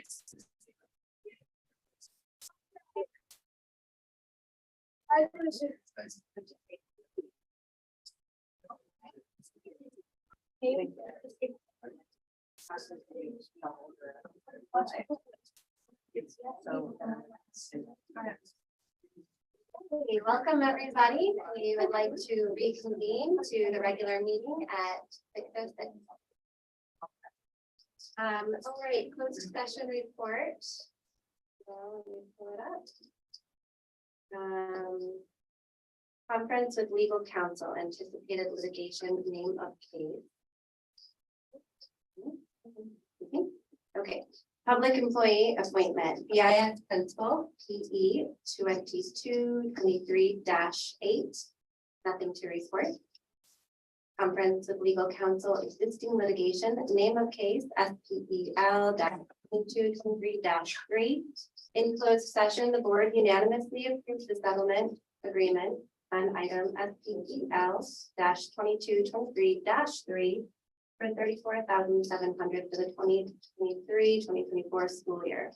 Okay, welcome everybody. We would like to reconvene to the regular meeting at 6:06. All right, closed session report. Well, let me pull it up. Conference with legal counsel, anticipated litigation, name of case. Okay, public employee appointment, BIS principal, PE 2223-8, nothing to report. Conference with legal counsel, existing litigation, name of case, SPEL-2223-3. In closed session, the board unanimously approved the settlement agreement on item SPEL-2223-3 for $34,700 for the 2023-2024 school year.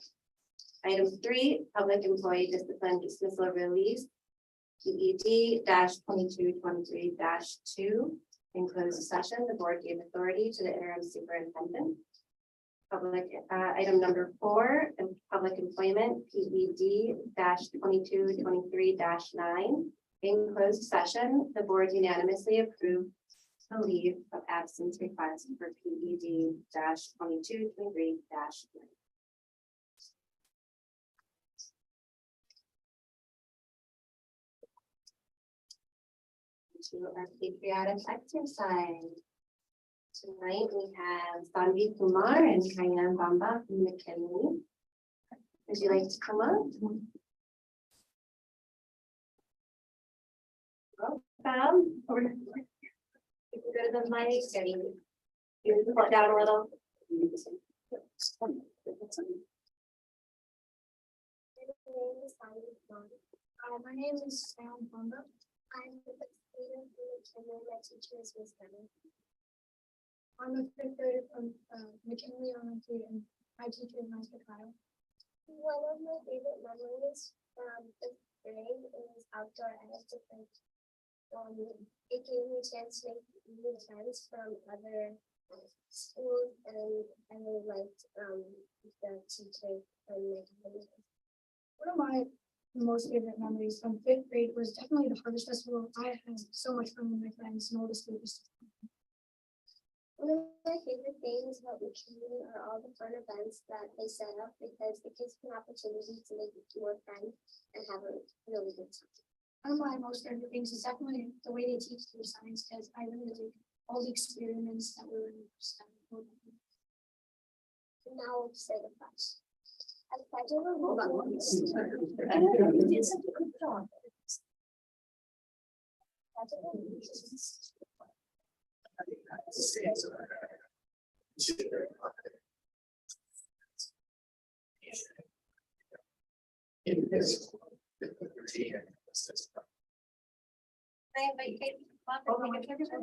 Item 3, public employee discipline dismissal release, PED-2223-2. In closed session, the board gave authority to the interim superintendent. Public item number 4, public employment, PED-2223-9. In closed session, the board unanimously approved the leave of absence request for PED-2223-9. To our patriotic exercise. Tonight we have Sanvi Kumar and Kayan Bamba from McKinley. Would you like to come up? Welcome. You can go to the mic, you can pull it down a little. My name is Sam Bamba. I'm the student who attended my teacher's Miss Kevin. I'm a fifth grader from McKinley Elementary, and my teacher is Master Kyle. One of my favorite memories from fifth grade is outdoor activities. It gave me a chance to make new friends from other schools, and I really liked the teacher from McKinley. One of my most favorite memories from fifth grade was definitely the Harvest Festival. I had so much fun with my friends and all the students. One of my favorite things about McKinley are all the fun events that they set up, because it gives me an opportunity to make more friends and have a really good time. One of my most favorite things is definitely the way they teach through science, because I really like all the experiments that were studying. Now I'll say the first. I did a little bit. You did such a good job. I invite Kate to come up and make a picture.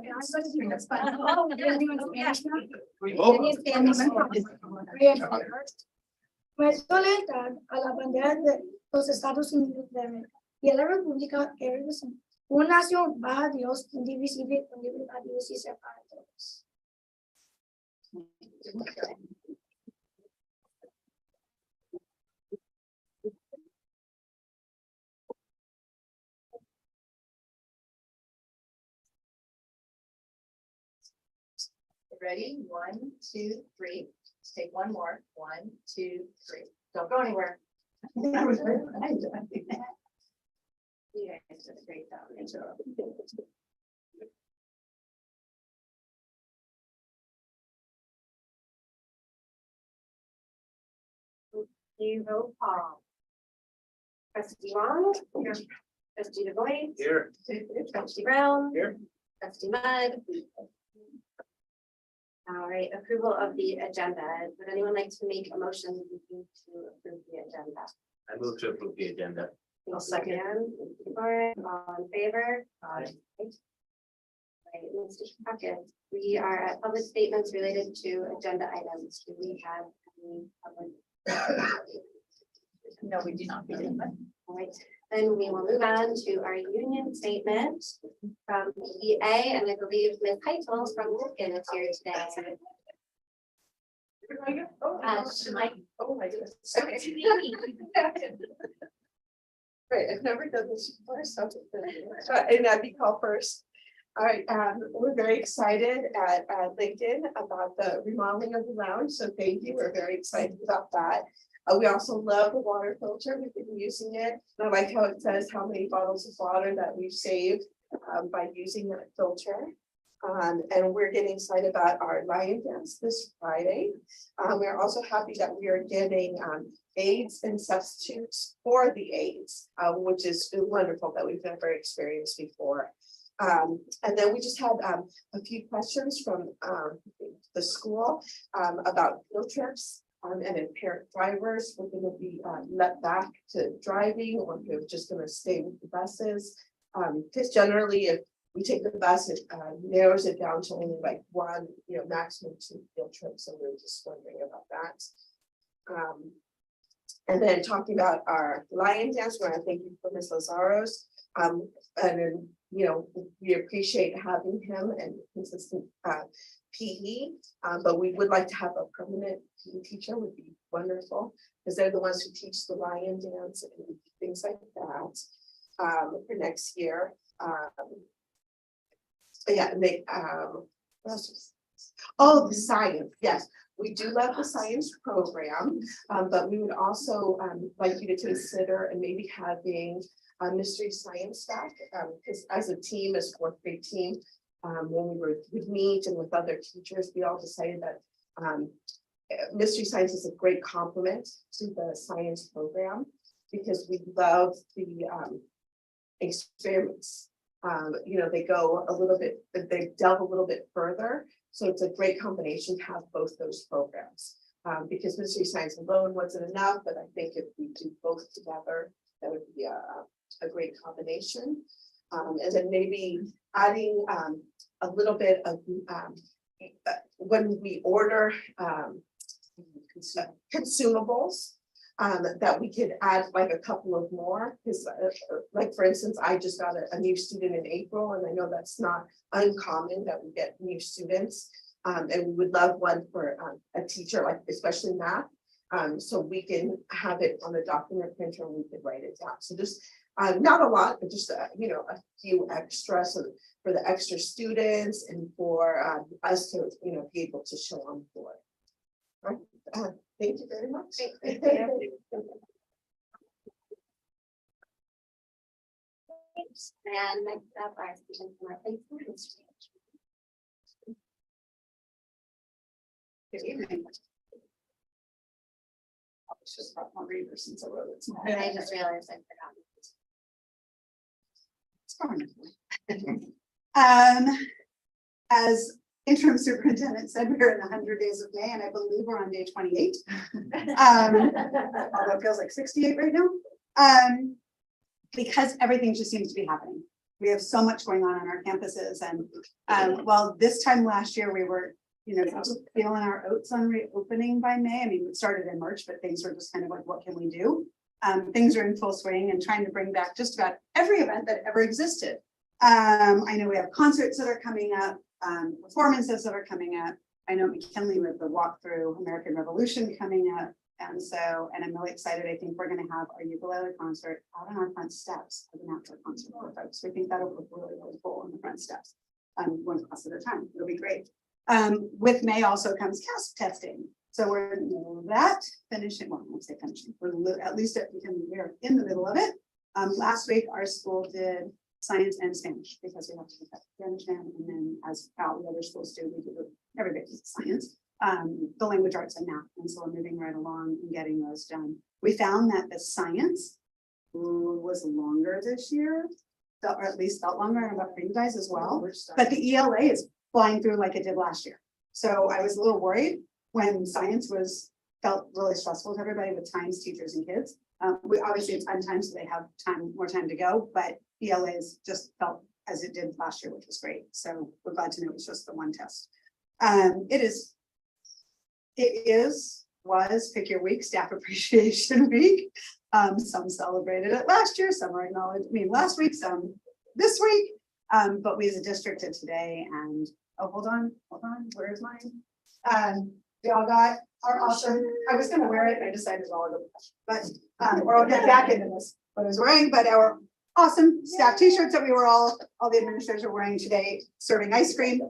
Me suelo lealtad a la bandera de los Estados Unidos de América y a la República que representa una nación baja Dios, indivisible, con libertad y justicia para todos. Ready? 1, 2, 3. Let's take one more. 1, 2, 3. Don't go anywhere. You guys did a great job. Good job. You roll call. Trustee Wong. Here. Trustee DeVoy. Here. Trustee Brown. Here. Trustee Mudd. All right, approval of the agenda. Would anyone like to make a motion to approve the agenda? I move to approve the agenda. I'll second. All in favor? Aye. Right, Mr. Puckett, we are at public statements related to agenda items. Do we have any public No, we do not. We didn't. All right, then we will move on to our union statement from EA, and I believe Ms. Heitels from Lincoln is here today. She'd like Oh, my goodness. to be. Right, I've never done this before, so, and I'd be called first. All right, we're very excited at Lincoln about the remodeling of the lounge, so thank you, we're very excited about that. We also love the water filter, we've been using it, and I like how it says how many bottles of water that we've saved by using that filter. And we're getting excited about our lion dance this Friday. We're also happy that we are getting aids and substitutes for the aids, which is wonderful that we've never experienced before. And then we just had a few questions from the school about field trips. And impaired drivers, we're going to be let back to driving, or we're just going to stay with the buses. Because generally, if we take the bus, it narrows it down to only like one, maximum 2 field trips. So we're just wondering about that. And then talking about our lion dance, we're going to thank you for Ms. Lazaro's. And then, we appreciate having him and consistent PE, but we would like to have a permanent PE teacher, would be wonderful, because they're the ones who teach the lion dance and things like that for next year. Yeah, and they, what else was this? Oh, the science, yes. We do love the science program, but we would also like you to consider and maybe having a mystery science staff, because as a team, as a 4th grade team, when we would meet and with other teachers, we all decided that mystery science is a great complement to the science program, because we love the experiments. They go a little bit, they delve a little bit further. So it's a great combination to have both those programs, because mystery science alone wasn't enough, but I think if we do both together, that would be a great combination. And then maybe adding a little bit of when we order consumables, that we could add like a couple of more, because like for instance, I just got a new student in April, and I know that's not uncommon that we get new students, and we would love one for a teacher, like especially math, so we can have it on a document printer and we could write it down. So just not a lot, but just a few extras, so for the extra students and for us to be able to show on board. All right. Thank you very much. And next up, our student from our placement history. Good evening. I was just brought my reader since I wrote it. And I just realized I forgot. It's fine. As interim superintendent said, we're in the 100 days of May, and I believe we're on day 28. Although it feels like 68 right now. Because everything just seems to be happening. We have so much going on our campuses, and well, this time last year we were, feeling our oats on reopening by May. I mean, it started in March, but things were just kind of like, what can we do? Things are in full swing and trying to bring back just about every event that ever existed. I know we have concerts that are coming up, performances that are coming up. I know McKinley with the walkthrough American Revolution coming up. And I'm really excited. I think we're going to have our ukulele concert out on our front steps as an outdoor concert for folks. We think that'll look really, really cool on the front steps. One class at a time. It'll be great. With May also comes CASP testing. So we're in the middle of that, finishing, well, I won't say finishing, we're at least we're in the middle of it. Last week, our school did science and Spanish, because we have to do that Spanish, and then as all the other schools do, we do everybody does science, the language arts and math. And so we're moving right along and getting those done. We found that the science was longer this year, or at least felt longer, and about for you guys as well. But the ELA is flying through like it did last year. So I was a little worried when science felt really stressful to everybody with times, teachers, and kids. We obviously it's untimed, so they have more time to go, but ELA's just felt as it did last year, which was great. So we're glad to know it's just the one test. It is was Pick Your Week, Staff Appreciation Week. Some celebrated it last year, some are last week, some this week. But we as a district did today and, oh, hold on, where's mine? We all got our awesome, I was gonna wear it, I decided to all go, but, or I'll get back into this, what I was wearing, but our awesome staff t-shirts that we were all the administrators are wearing today, serving ice cream.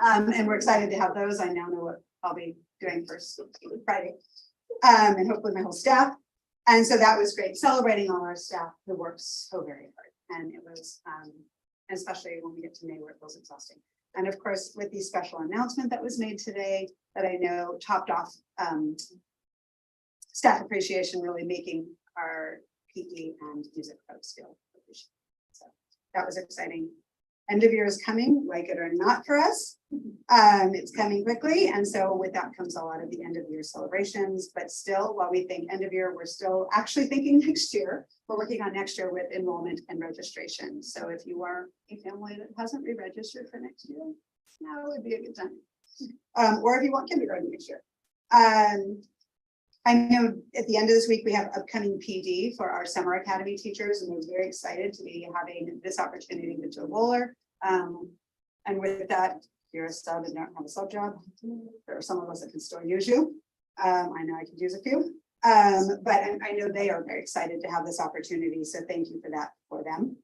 And we're excited to have those. I now know what I'll be doing first Friday. And hopefully my whole staff. And so that was great, celebrating all our staff who works so very hard. And it was, especially when we get to May where it feels exhausting. And of course, with the special announcement that was made today, that I know topped off staff appreciation, really making our PE and music folks feel appreciated. So that was exciting. End of year is coming, like it or not for us. It's coming quickly. And so with that comes a lot of the end of year celebrations, but still, while we think end of year, we're still actually thinking next year. We're working on next year with enrollment and registration. So if you are a family that hasn't re-registered for next year, now would be a good time. Or if you want kindergarten next year. I know at the end of this week, we have upcoming PD for our summer academy teachers, and we're very excited to be having this opportunity with Joe Roller. And with that, if you're a sub and don't have a sub job, there are some of us that can still use you. I know I could use a few, but I know they are very excited to have this opportunity. So thank you for that for them.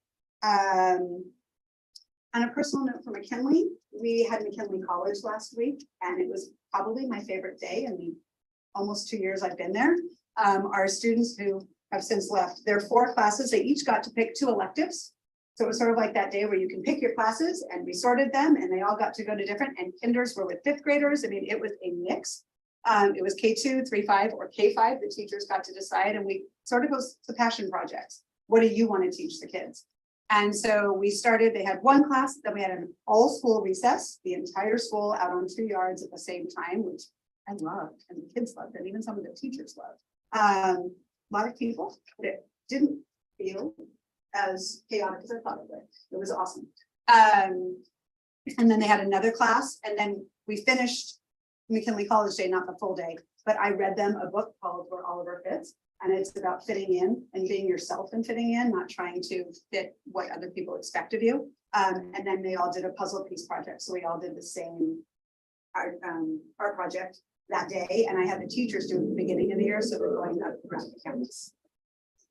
On a personal note for McKinley, we had McKinley College last week, and it was probably my favorite day in the almost 2 years I've been there. Our students who have since left, there are 4 classes, they each got to pick 2 electives. So it was sort of like that day where you can pick your classes, and we sorted them and they all got to go to different, and kinders were with 5th graders. I mean, it was a mix. It was K2, 3, 5, or K5, the teachers got to decide, and we sort of goes to passion projects. What do you want to teach the kids? And so we started, they had 1 class, then we had an all school recess, the entire school out on 2 yards at the same time, which I loved, and the kids loved it, even some of the teachers loved. A lot of people, but it didn't feel as chaotic as I thought it would. It was awesome. And then they had another class, and then we finished McKinley College Day, not the full day, but I read them a book called Where Oliver Fits. And it's about fitting in and being yourself and fitting in, not trying to fit what other people expect of you. And then they all did a puzzle piece project. So we all did the same art project that day. And I had the teachers do it at the beginning of the year. So we're going up around the campus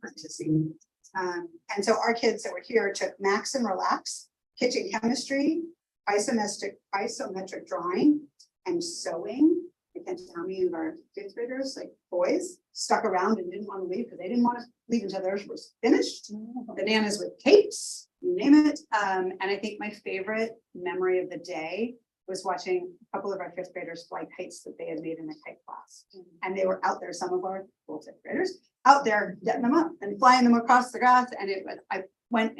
to see. And so our kids that were here took Max and Relax, kitchen chemistry, isometric drawing, and sewing. I can't tell how many of our 5th graders, like boys, stuck around and didn't want to leave because they didn't want to leave until theirs was finished. Bananas with capes, you name it. And I think my favorite memory of the day was watching a couple of our 5th graders fly kites that they had made in a kite class. And they were out there, some of our full 5th graders, out there getting them up and flying them across the grass. And it was, I went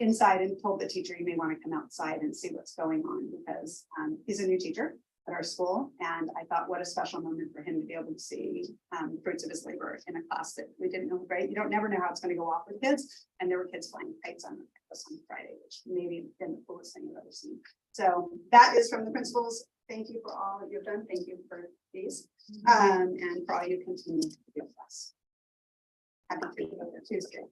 inside and told the teacher, you may want to come outside and see what's going on, because he's a new teacher at our school. And I thought, what a special moment for him to be able to see fruits of his labor in a class that we didn't know, right? You don't never know how it's going to go off with kids. And there were kids flying kites on Friday, which maybe been the coolest thing I've ever seen. So that is from the principals. Thank you for all that you've done. Thank you for these. And for all you continue to do with us. Happy Tuesday.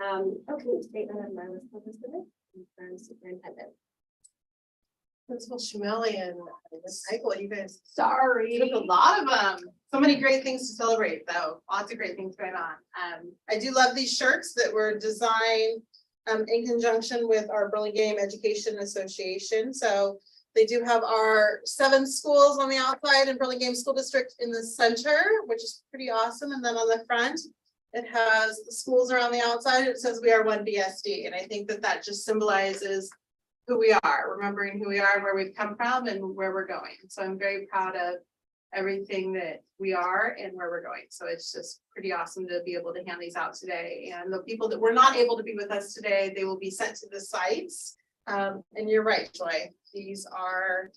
Okay, statement of my superintendent. Principal Shumeli and Ms. Michael, you guys Sorry. took a lot of them. So many great things to celebrate, though. Lots of great things going on. I do love these shirts that were designed in conjunction with our Burlingame Education Association. So they do have our 7 schools on the outside and Burlingame School District in the center, which is pretty awesome. And then on the front, it has the schools are on the outside. It says we are one BSD. And I think that that just symbolizes who we are, remembering who we are, where we've come from and where we're going. So I'm very proud of everything that we are and where we're going. So it's just pretty awesome to be able to hand these out today. And the people that were not able to be with us today, they will be sent to the sites. And you're right, Joy. These are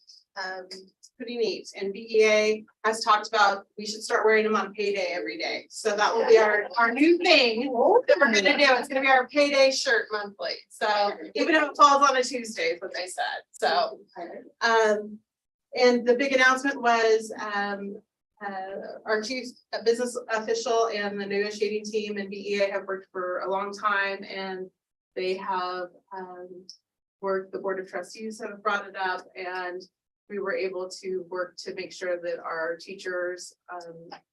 pretty neat. And BEA has talked about, we should start wearing them on payday every day. So that will be our new thing that we're gonna do. It's gonna be our payday shirt monthly. So even if it falls on a Tuesday, is what they said. So, and the big announcement was, our chief business official and the negotiating team and BEA have worked for a long time, and they have, worked, the board of trustees have brought it up, and we were able to work to make sure that our teachers,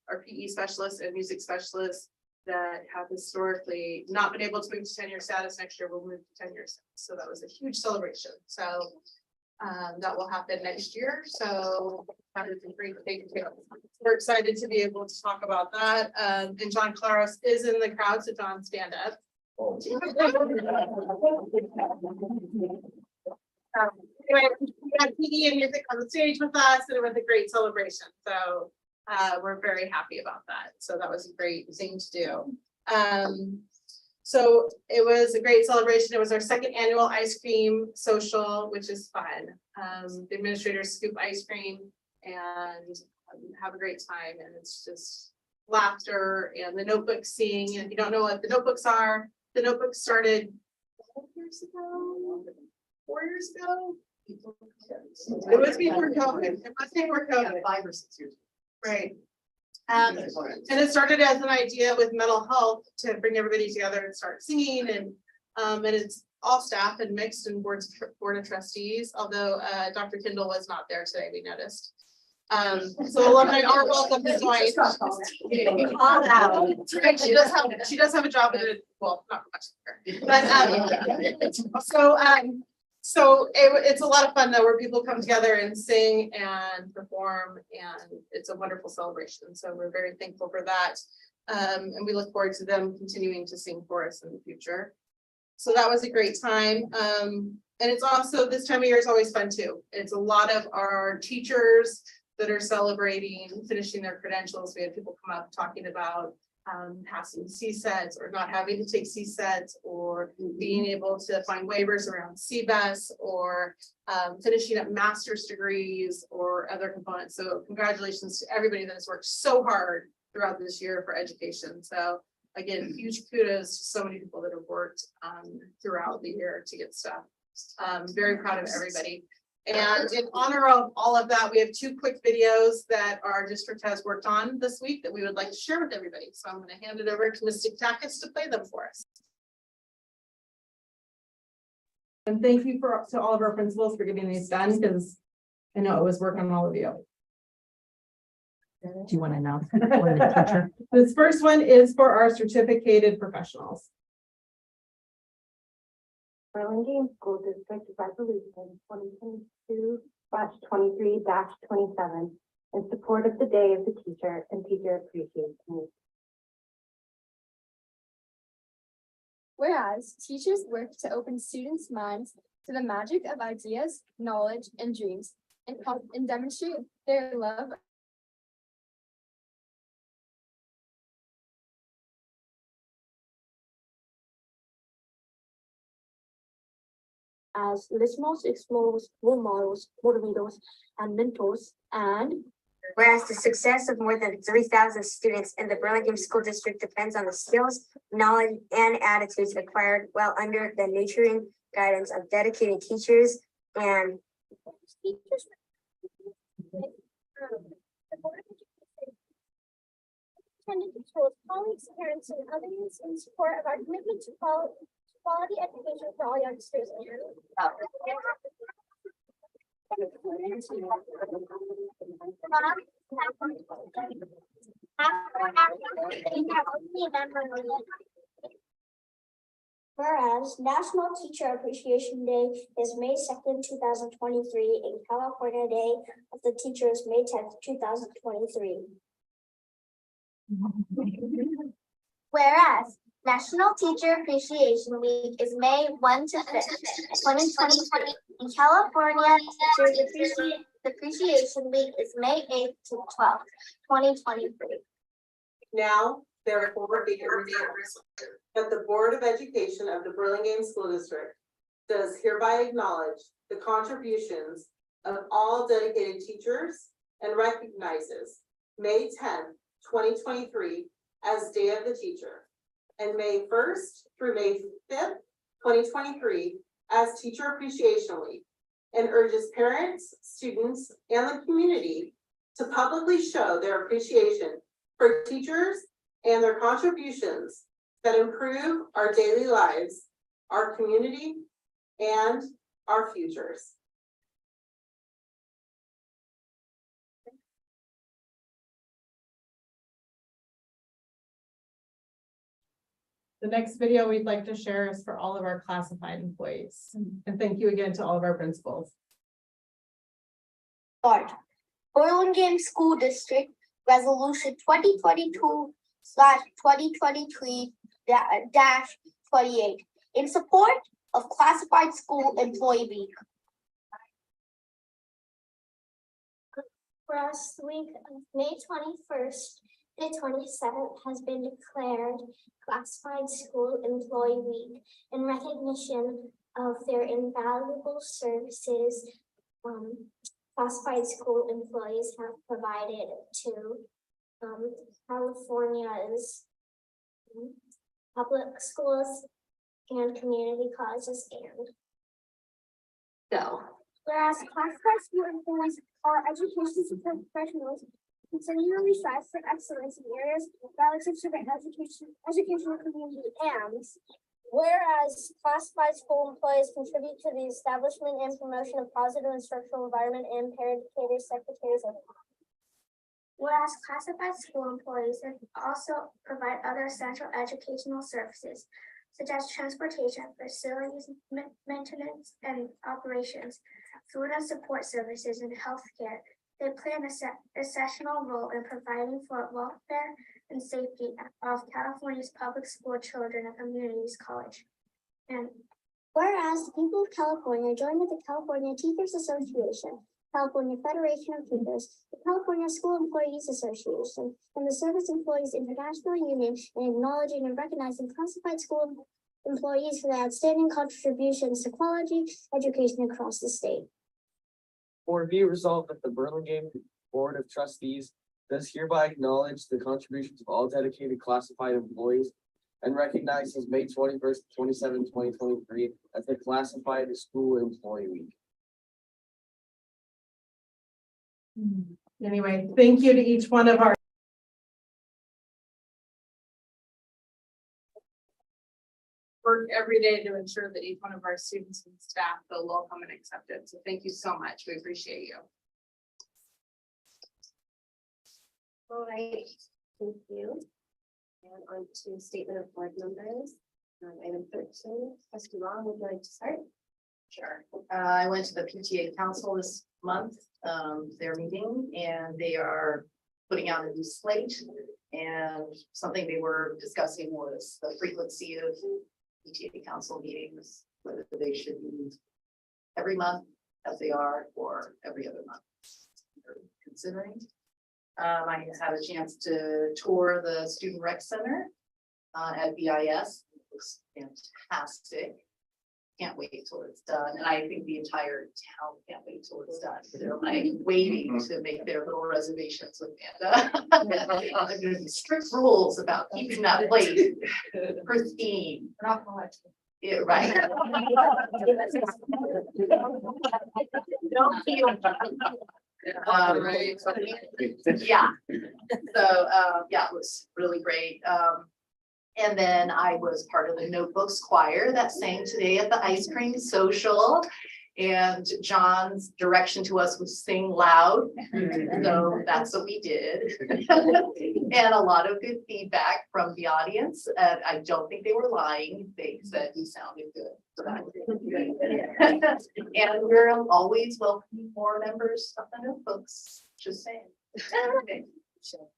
our PE specialists and music specialists that have historically not been able to move to tenure status next year will move to tenure status. So that was a huge celebration. So that will happen next year. So that is a great thing too. We're excited to be able to talk about that. And John Claros is in the crowd, so John, stand up. Anyway, we had PD and music on the stage with us, and it was a great celebration. So we're very happy about that. So that was a great thing to do. So it was a great celebration. It was our second annual ice cream social, which is fun. The administrators scoop ice cream and have a great time, and it's just laughter and the notebooks sing. And if you don't know what the notebooks are, the notebooks started 4 years ago. 4 years ago. It was before COVID. It was before COVID. 5 or 6 years. Right. And it started as an idea with mental health to bring everybody together and start singing, and it's all staff and mixed and board of trustees, although Dr. Kendall was not there today, we noticed. So alumni are welcome to join. She does have a job in it, well, not much, but so it's a lot of fun though, where people come together and sing and perform, and it's a wonderful celebration. So we're very thankful for that. And we look forward to them continuing to sing for us in the future. So that was a great time. And it's also, this time of year is always fun too. It's a lot of our teachers that are celebrating, finishing their credentials. We had people come up talking about passing CSETs or not having to take CSETs, or being able to find waivers around CBES, or finishing up master's degrees or other components. So congratulations to everybody that has worked so hard throughout this year for education. So again, huge kudos to so many people that have worked throughout the year to get stuff. Very proud of everybody. And in honor of all of that, we have 2 quick videos that our district has worked on this week that we would like to share with everybody. So I'm going to hand it over to Ms. Takis to play them for us. And thank you to all of our principals for getting these done, because I know it was work on all of you. Do you want to announce the teacher? This first one is for our certificated professionals. Burlingame School District Resolution 2022/23-27 in support of the Day of the Teacher and Teacher Appreciation Week. Whereas teachers work to open students' minds to the magic of ideas, knowledge, and dreams, and demonstrate their love as listeners, explorers, role models, motivators, and mentors, and whereas the success of more than 3,000 students in the Burlingame School District depends on the skills, knowledge, and attitudes acquired while under the nurturing guidance of dedicated teachers and colleagues, parents, and others in support of our commitment to quality education for all youngsters. Whereas National Teacher Appreciation Day is May 2nd, 2023, and California Day of the Teacher is May 10th, 2023. whereas National Teacher Appreciation Week is May 1 to 5th, 2023. In California, Teachers Appreciation Week is May 8th to 12th, 2023. Now, therefore, be it ordained that the Board of Education of the Burlingame School District does hereby acknowledge the contributions of all dedicated teachers and recognizes May 10th, 2023 as Day of the Teacher, and May 1st through May 5th, 2023 as Teacher Appreciation Week, and urges parents, students, and the community to publicly show their appreciation for teachers and their contributions that improve our daily lives, our community, and our futures. The next video we'd like to share is for all of our classified employees. And thank you again to all of our principals. Start. Burlingame School District Resolution 2022/2023-28 in support of Classified School Employee Week. Whereas the week of May 21st to 27th has been declared Classified School Employee Week in recognition of their invaluable services classified school employees have provided to California's public schools and community colleges and Go. whereas classified school employees are education support professionals continually strive for excellence in areas relative to their educational community, and whereas classified school employees contribute to the establishment and promotion of positive instructional environment and parent educators, secretaries, and whereas classified school employees also provide other essential educational services such as transportation, facilities, maintenance, and operations, food and support services, and healthcare. They play an essential role in providing for welfare and safety of California's public school children and communities college. And whereas the people of California join with the California Teachers Association, California Federation of Teachers, the California School Employees Association, and the Service Employees International Union in acknowledging and recognizing classified school employees for their outstanding contributions to quality education across the state. Or be resolved that the Burlingame Board of Trustees does hereby acknowledge the contributions of all dedicated classified employees and recognizes May 21st, 2023 as the Classified School Employee Week. Anyway, thank you to each one of our work every day to ensure that each one of our students and staff feel welcome and accepted. So thank you so much. We appreciate you. All right, thank you. And on to statement of board members. Item 13, trustee Long, would you like to start? Sure. I went to the PTA council this month, their meeting, and they are putting out a new slate. And something they were discussing was the frequency of PTA council meetings, whether they should be every month as they are or every other month. They're considering. I had a chance to tour the Student Rec Center at BIS. It looks fantastic. Can't wait till it's done. And I think the entire town can't wait till it's done. They're like waiting to make their little reservations with Amanda. There's strict rules about keeping that place pristine. Yeah, right. Don't feel. Right. Yeah. So yeah, it was really great. And then I was part of the Notebooks choir that sang today at the ice cream social. And John's direction to us was sing loud. So that's what we did. And a lot of good feedback from the audience. I don't think they were lying. They said we sounded good. So that was good. And we're always welcoming more members of the Notebooks, just saying. So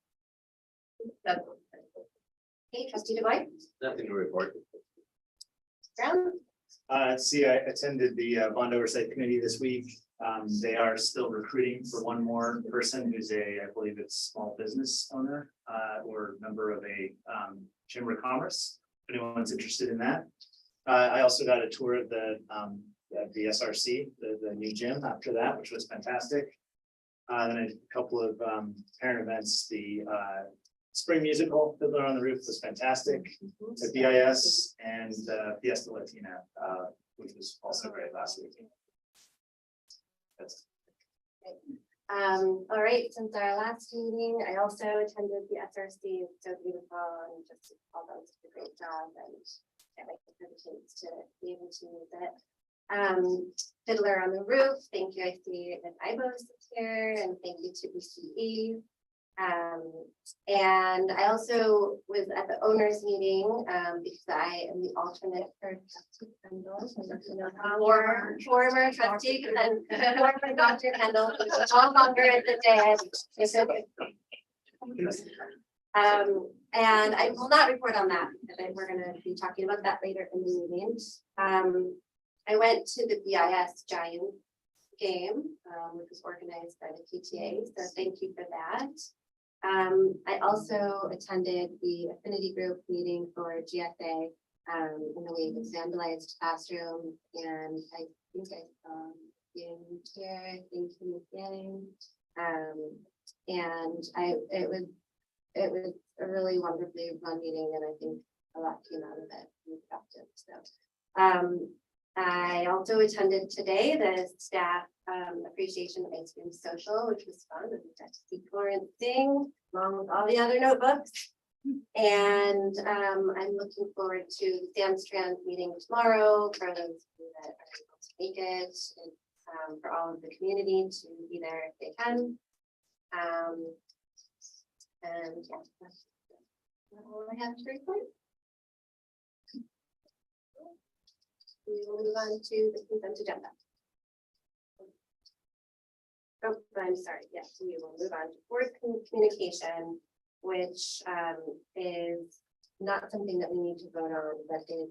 that's Hey, trustee DeVoy. Nothing to report. Brown. See, I attended the bond oversight committee this week. They are still recruiting for one more person who's I believe it's small business owner or member of a chamber of commerce. If anyone's interested in that. I also got a tour of the the SRC, the new gym after that, which was fantastic. Then a couple of parent events, the spring musical, Fiddler on the Roof was fantastic. At BIS and Fiesta Latina, which was also great last week. That's all right, since our last meeting, I also attended the SRC, it's so beautiful and just all done such a great job and can't wait for the kids to be able to use it. Fiddler on the Roof, thank you, I see that IBOS is here and thank you to BCE. And I also was at the owners meeting because I am the alternate for trustee Kendall. Former trustee, and then former Dr. Kendall, who's no longer at the day. And I will not report on that because we're going to be talking about that later in the meeting. I went to the BIS Giant game, which was organized by the PTA, so thank you for that. I also attended the affinity group meeting for GSA in the week of vandalized classroom, and I think I saw in here, thank you again. And it was a really wonderfully run meeting, and I think a lot came out of it and productive. So I also attended today the staff appreciation ice cream social, which was fun. We got to see Florence sing along with all the other notebooks. And I'm looking forward to the Sandstrand meeting tomorrow for those that are able to make it, and for all of the community to be there if they can. And yeah, that's all I have to report. We will move on to the consent agenda. Oh, I'm sorry. Yes, we will move on to board communication, which is not something that we need to vote on, but is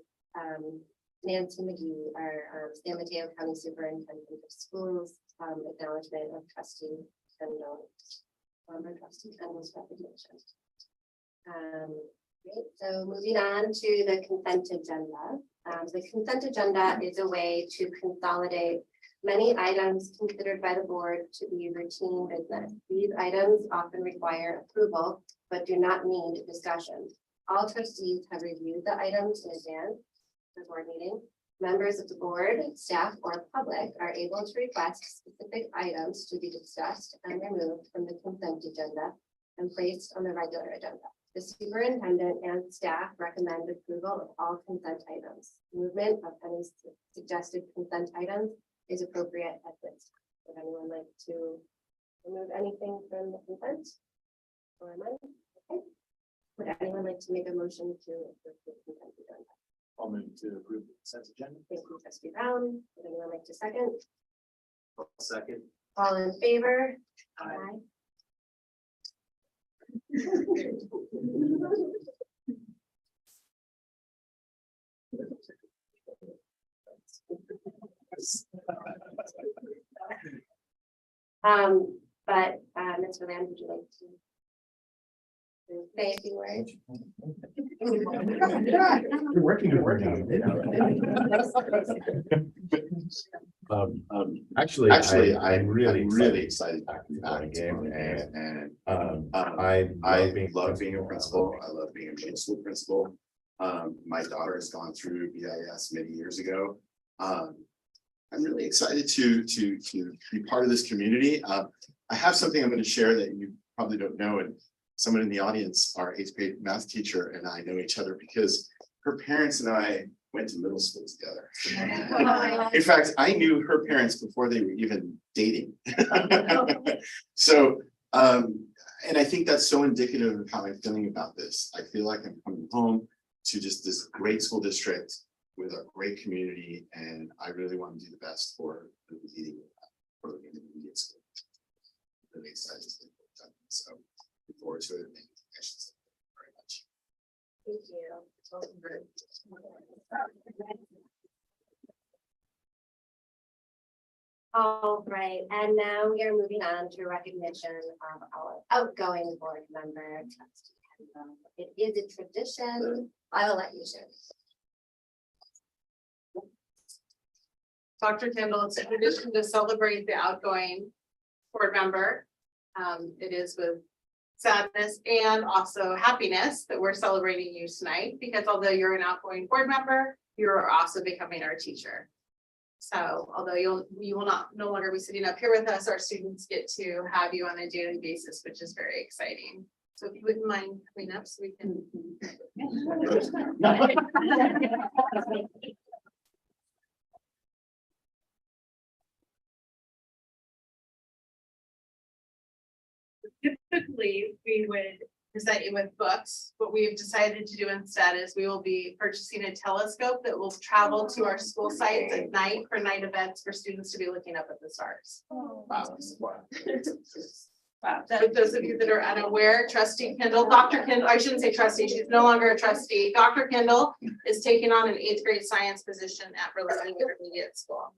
Nancy McGee, our San Mateo County Superintendent of Schools, acknowledgement of trustee Kendall, former trustee Kendall's recognition. Great. So moving on to the consent agenda. The consent agenda is a way to consolidate many items considered by the board to be routine business. These items often require approval, but do not need discussion. All trustees have reviewed the items in advance of the board meeting. Members of the board, staff, or public are able to request specific items to be discussed and removed from the consent agenda and placed on the regular agenda. The superintendent and staff recommend approval of all consent items. Movement of any suggested consent items is appropriate at this time. Would anyone like to remove anything from the consent? Or am I? Okay. Would anyone like to make a motion to approve the consent agenda? I'll move to approve the consent agenda. Thank you, trustee Brown. Would anyone like to second? Second. All in favor? Aye. But Mr. Lamb, would you like to say a few words? You're working your word now. Actually, I'm really excited back to the Burlingame, and I love being a principal. I love being a middle school principal. My daughter has gone through BIS many years ago. I'm really excited to be part of this community. I have something I'm going to share that you probably don't know, and someone in the audience, our 8th grade math teacher, and I know each other because her parents and I went to middle school together. In fact, I knew her parents before they were even dating. So, and I think that's so indicative of how I'm feeling about this. I feel like I'm coming home to just this great school district with a great community, and I really want to do the best for the leading for the intermediate school. I'm really excited to get it done. So look forward to it. And I should say very much. Thank you. All right, and now we are moving on to recognition of our outgoing board member, trustee Kendall. It is a tradition. I will let you share. Dr. Kendall, it's a tradition to celebrate the outgoing board member. It is with sadness and also happiness that we're celebrating you tonight, because although you're an outgoing board member, you're also becoming our teacher. So although you will no longer be sitting up here with us, our students get to have you on a daily basis, which is very exciting. So if you wouldn't mind coming up so we can. Typically, we would present you with books. What we've decided to do instead is we will be purchasing a telescope that will travel to our school sites at night for night events for students to be looking up at the stars. Wow. For those of you that are unaware, Trustee Kendall, Dr. Kendall, I shouldn't say trustee, she's no longer a trustee. Dr. Kendall is taking on an 8th grade science position at Burlingame Intermediate School.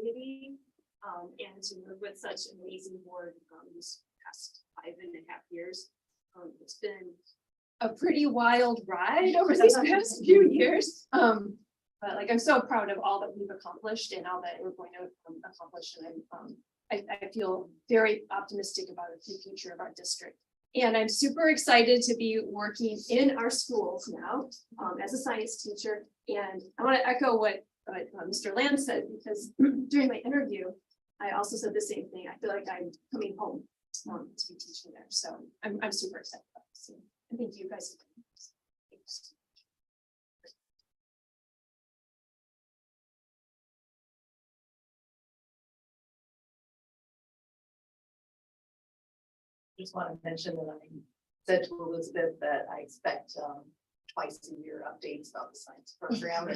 And to work with such an amazing board this past 5.5 years. It's been a pretty wild ride over these past few years. But like, I'm so proud of all that we've accomplished and all that we're going to accomplish. And I feel very optimistic about the future of our district. And I'm super excited to be working in our schools now as a science teacher. And I want to echo what Mr. Lamb said, because during my interview, I also said the same thing. I feel like I'm coming home to be teaching there. So I'm super excited about this. And thank you guys. Thanks. Just want to mention that I said to Elizabeth that I expect twice a year updates about the science program.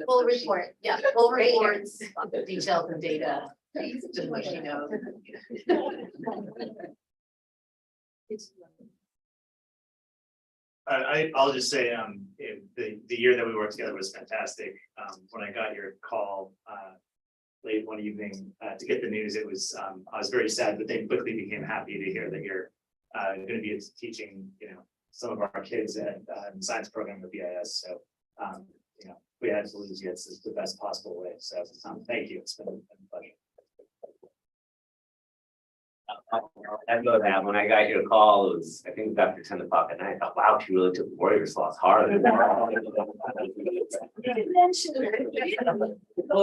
Full report. Yeah, full reports, details and data, just let you know. I'll just say, the year that we worked together was fantastic. When I got your call, late one evening, to get the news, it was, I was very sad, but then quickly became happy to hear that you're, gonna be teaching, some of our kids at, the science program at BIS. So, we had to lose you. It's the best possible way. So, thank you. It's been a pleasure. I know that when I got your call, it was, I think it was after 10 o'clock at night. I thought, wow, she really took the Warriors loss hard. Well,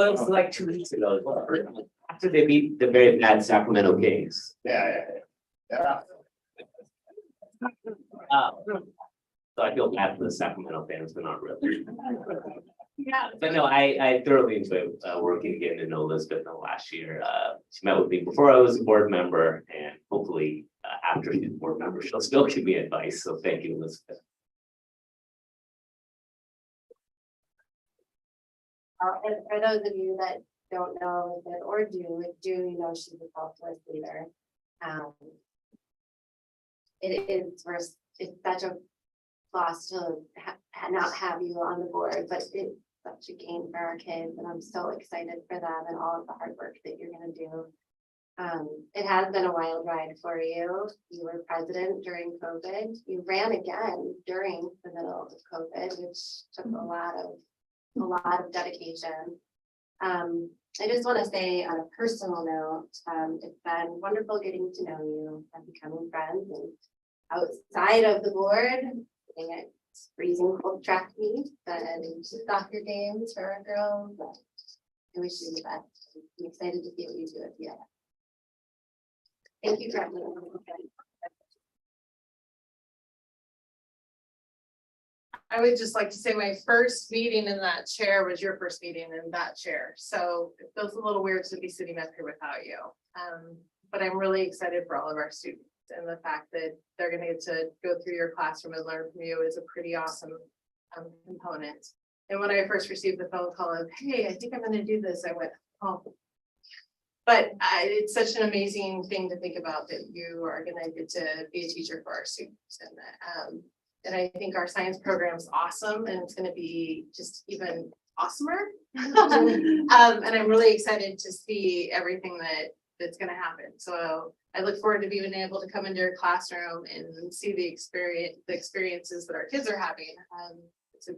it was like 2 weeks ago. After they beat the very bad Sacramento Kings. Yeah. So I feel bad for the Sacramento fans, but not really. But no, I thoroughly enjoyed working, getting to know Elizabeth in the last year. She met with me before I was a board member, and hopefully after she's a board member, she'll still give me advice. So thank you, Elizabeth. And for those of you that don't know or do she's a selfless leader. It's such a loss to not have you on the board, but it's such a gain for our kids, and I'm so excited for them and all of the hard work that you're gonna do. It has been a wild ride for you. You were president during COVID. You ran again during the middle of COVID, which took a lot of dedication. I just want to say on a personal note, it's been wonderful getting to know you and becoming friends, and outside of the board, being at freezing cold track meet and soccer games for our girls. But I wish you the best. I'm excited to see what you do at the end. Thank you for having me. I would just like to say my first meeting in that chair was your first meeting in that chair. So it feels a little weird to be sitting up here without you. But I'm really excited for all of our students, and the fact that they're gonna get to go through your classroom and learn from you is a pretty awesome component. And when I first received the phone call of, hey, I think I'm gonna do this, I went, oh. But it's such an amazing thing to think about, that you are gonna get to be a teacher for our students. And I think our science program is awesome, and it's gonna be just even awesomer. And I'm really excited to see everything that's gonna happen. So I look forward to being able to come into your classroom and see the experiences that our kids are having.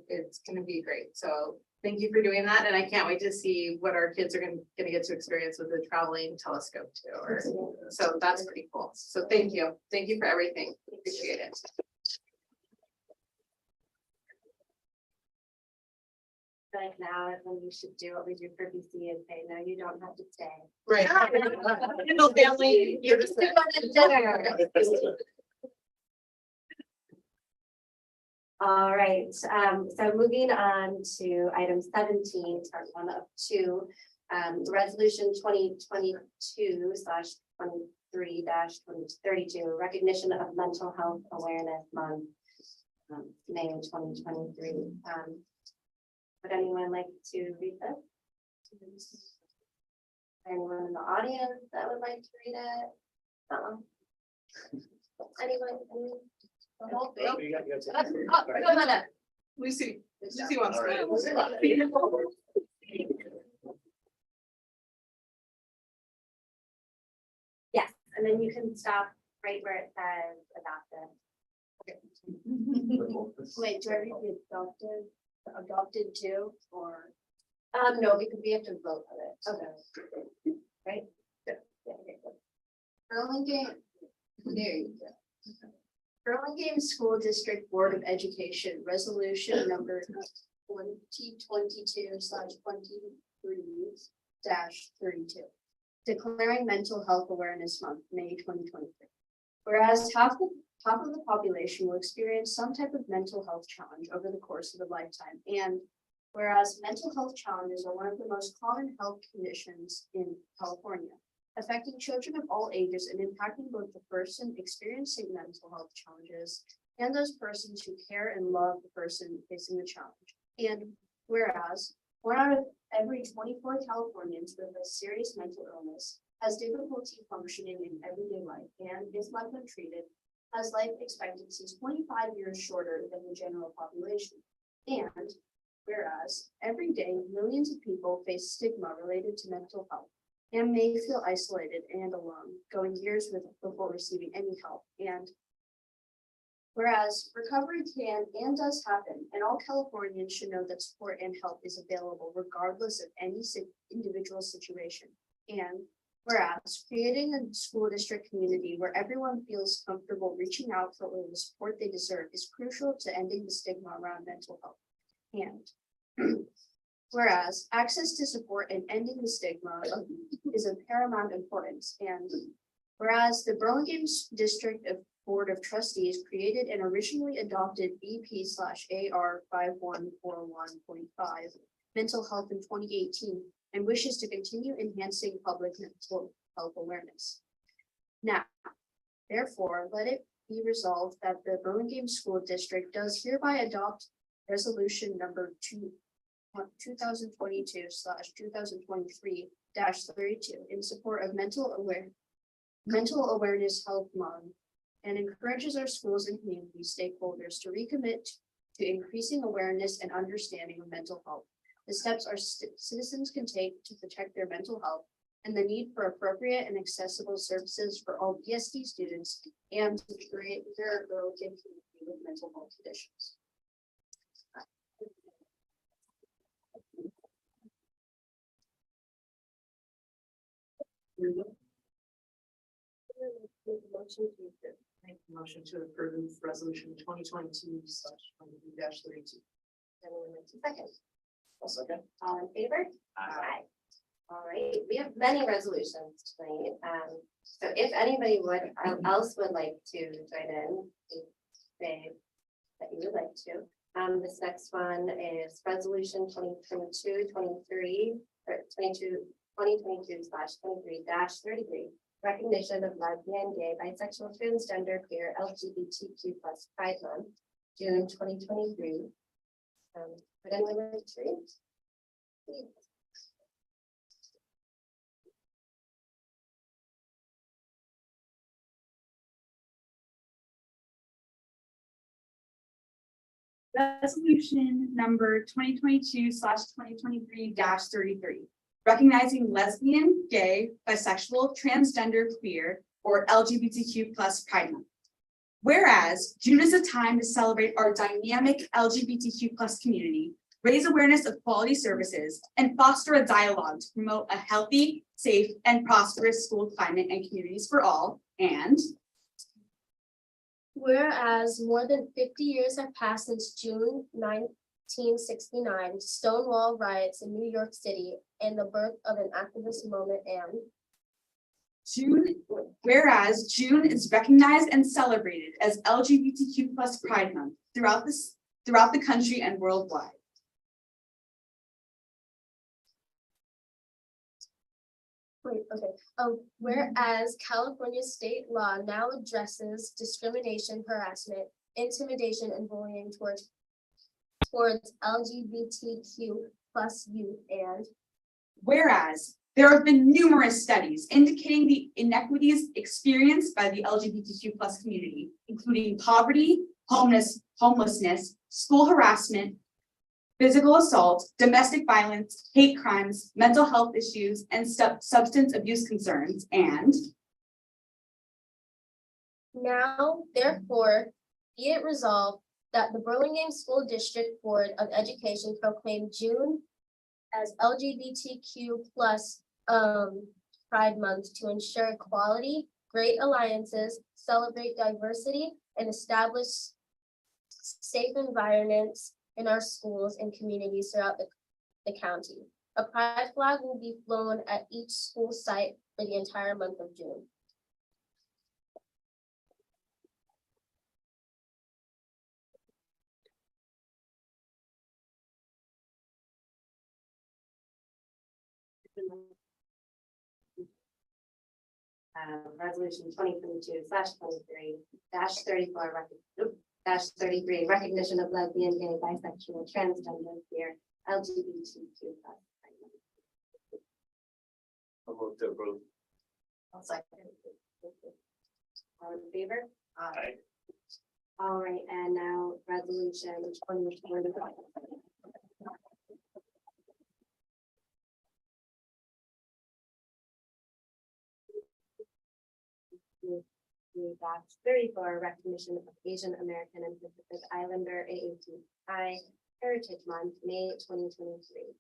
It's gonna be great. So thank you for doing that. And I can't wait to see what our kids are gonna get to experience with the traveling telescope too. So that's pretty cool. So thank you. Thank you for everything. Appreciate it. Like now is when you should do what we do for BC and say, no, you don't have to stay. Right. No family. You're just going to dinner. All right, so moving on to item 17, part 1 of 2, resolution 2022/23-2032, recognition of mental health awareness month, May 2023. Would anyone like to read this? Anyone in the audience that would like to read it? Anyone? The whole thing? You got to- Come on up. Lucy wants to. Yes, and then you can stop right where it says adopted. Wait, do I read the adopted too, or? No, because we have to vote on it. Okay. Right? Burlingame, there you go. Burlingame School District Board of Education, resolution number 2022/23-32. Declaring Mental Health Awareness Month, May 2023. Whereas half of the population will experience some type of mental health challenge over the course of a lifetime, and whereas mental health challenges are one of the most common health conditions in California, affecting children of all ages and impacting both the person experiencing mental health challenges and those persons who care and love the person facing the challenge. And whereas 1 out of every 24 Californians with a serious mental illness has difficulty functioning in everyday life and, if left untreated, has life expectancies 25 years shorter than the general population. And whereas every day millions of people face stigma related to mental health and may feel isolated and alone, going years before receiving any help. And whereas recovery can and does happen, and all Californians should know that support and help is available regardless of any individual situation. And whereas creating a school district community where everyone feels comfortable reaching out for the support they deserve is crucial to ending the stigma around mental health. And whereas access to support and ending the stigma is of paramount importance. And whereas the Burlingame District Board of Trustees created and originally adopted BP/AR 5141.5 mental health in 2018 and wishes to continue enhancing public mental health awareness. Now, therefore, let it be resolved that the Burlingame School District does hereby adopt resolution number 2022/2023-32 in support of mental awareness health month, and encourages our schools and community stakeholders to recommit to increasing awareness and understanding of mental health, the steps our citizens can take to protect their mental health, and the need for appropriate and accessible services for all BSD students, and to create their Burlingame community with mental health conditions. Make a motion to approve resolution 2022/23-32. Second. I'll second. All in favor? Aye. All right, we have many resolutions tonight. So if anybody else would like to join in, say that you would like to. This next one is resolution 2022/23-33, recognition of lesbian, gay, bisexual, transgender, queer, LGBTQ+ Pride Month, June 2023. Would anyone like to read? Please. Resolution number 2022/2023-33, recognizing lesbian, gay, bisexual, transgender, queer, or LGBTQ Pride Month. Whereas June is a time to celebrate our dynamic LGBTQ community, raise awareness of quality services, and foster a dialogue to promote a healthy, safe, and prosperous school climate and communities for all. And Whereas more than 50 years have passed since June 1969, Stonewall riots in New York City, and the birth of an activist moment, and whereas June is recognized and celebrated as LGBTQ Pride Month throughout the country and worldwide. Whereas California state law now addresses discrimination, harassment, intimidation, and bullying towards LGBTQ youth, and whereas there have been numerous studies indicating the inequities experienced by the LGBTQ community, including poverty, homelessness, school harassment, physical assault, domestic violence, hate crimes, mental health issues, and substance abuse concerns. And now, therefore, be it resolved that the Burlingame School District Board of Education proclaim June as LGBTQ Pride Month to ensure equality, great alliances, celebrate diversity, and establish safe environments in our schools and communities throughout the county. A pride flag will be flown at each school site for the entire month of June. Resolution 2022/23-34 recognition of lesbian, gay, bisexual, transgender, queer, LGBTQ. I'll move to approve. I'll second. All in favor? Aye. All right, and now resolution 2020. -34 recognition of Asian American and Pacific Islander AATI Heritage Month, May 2023.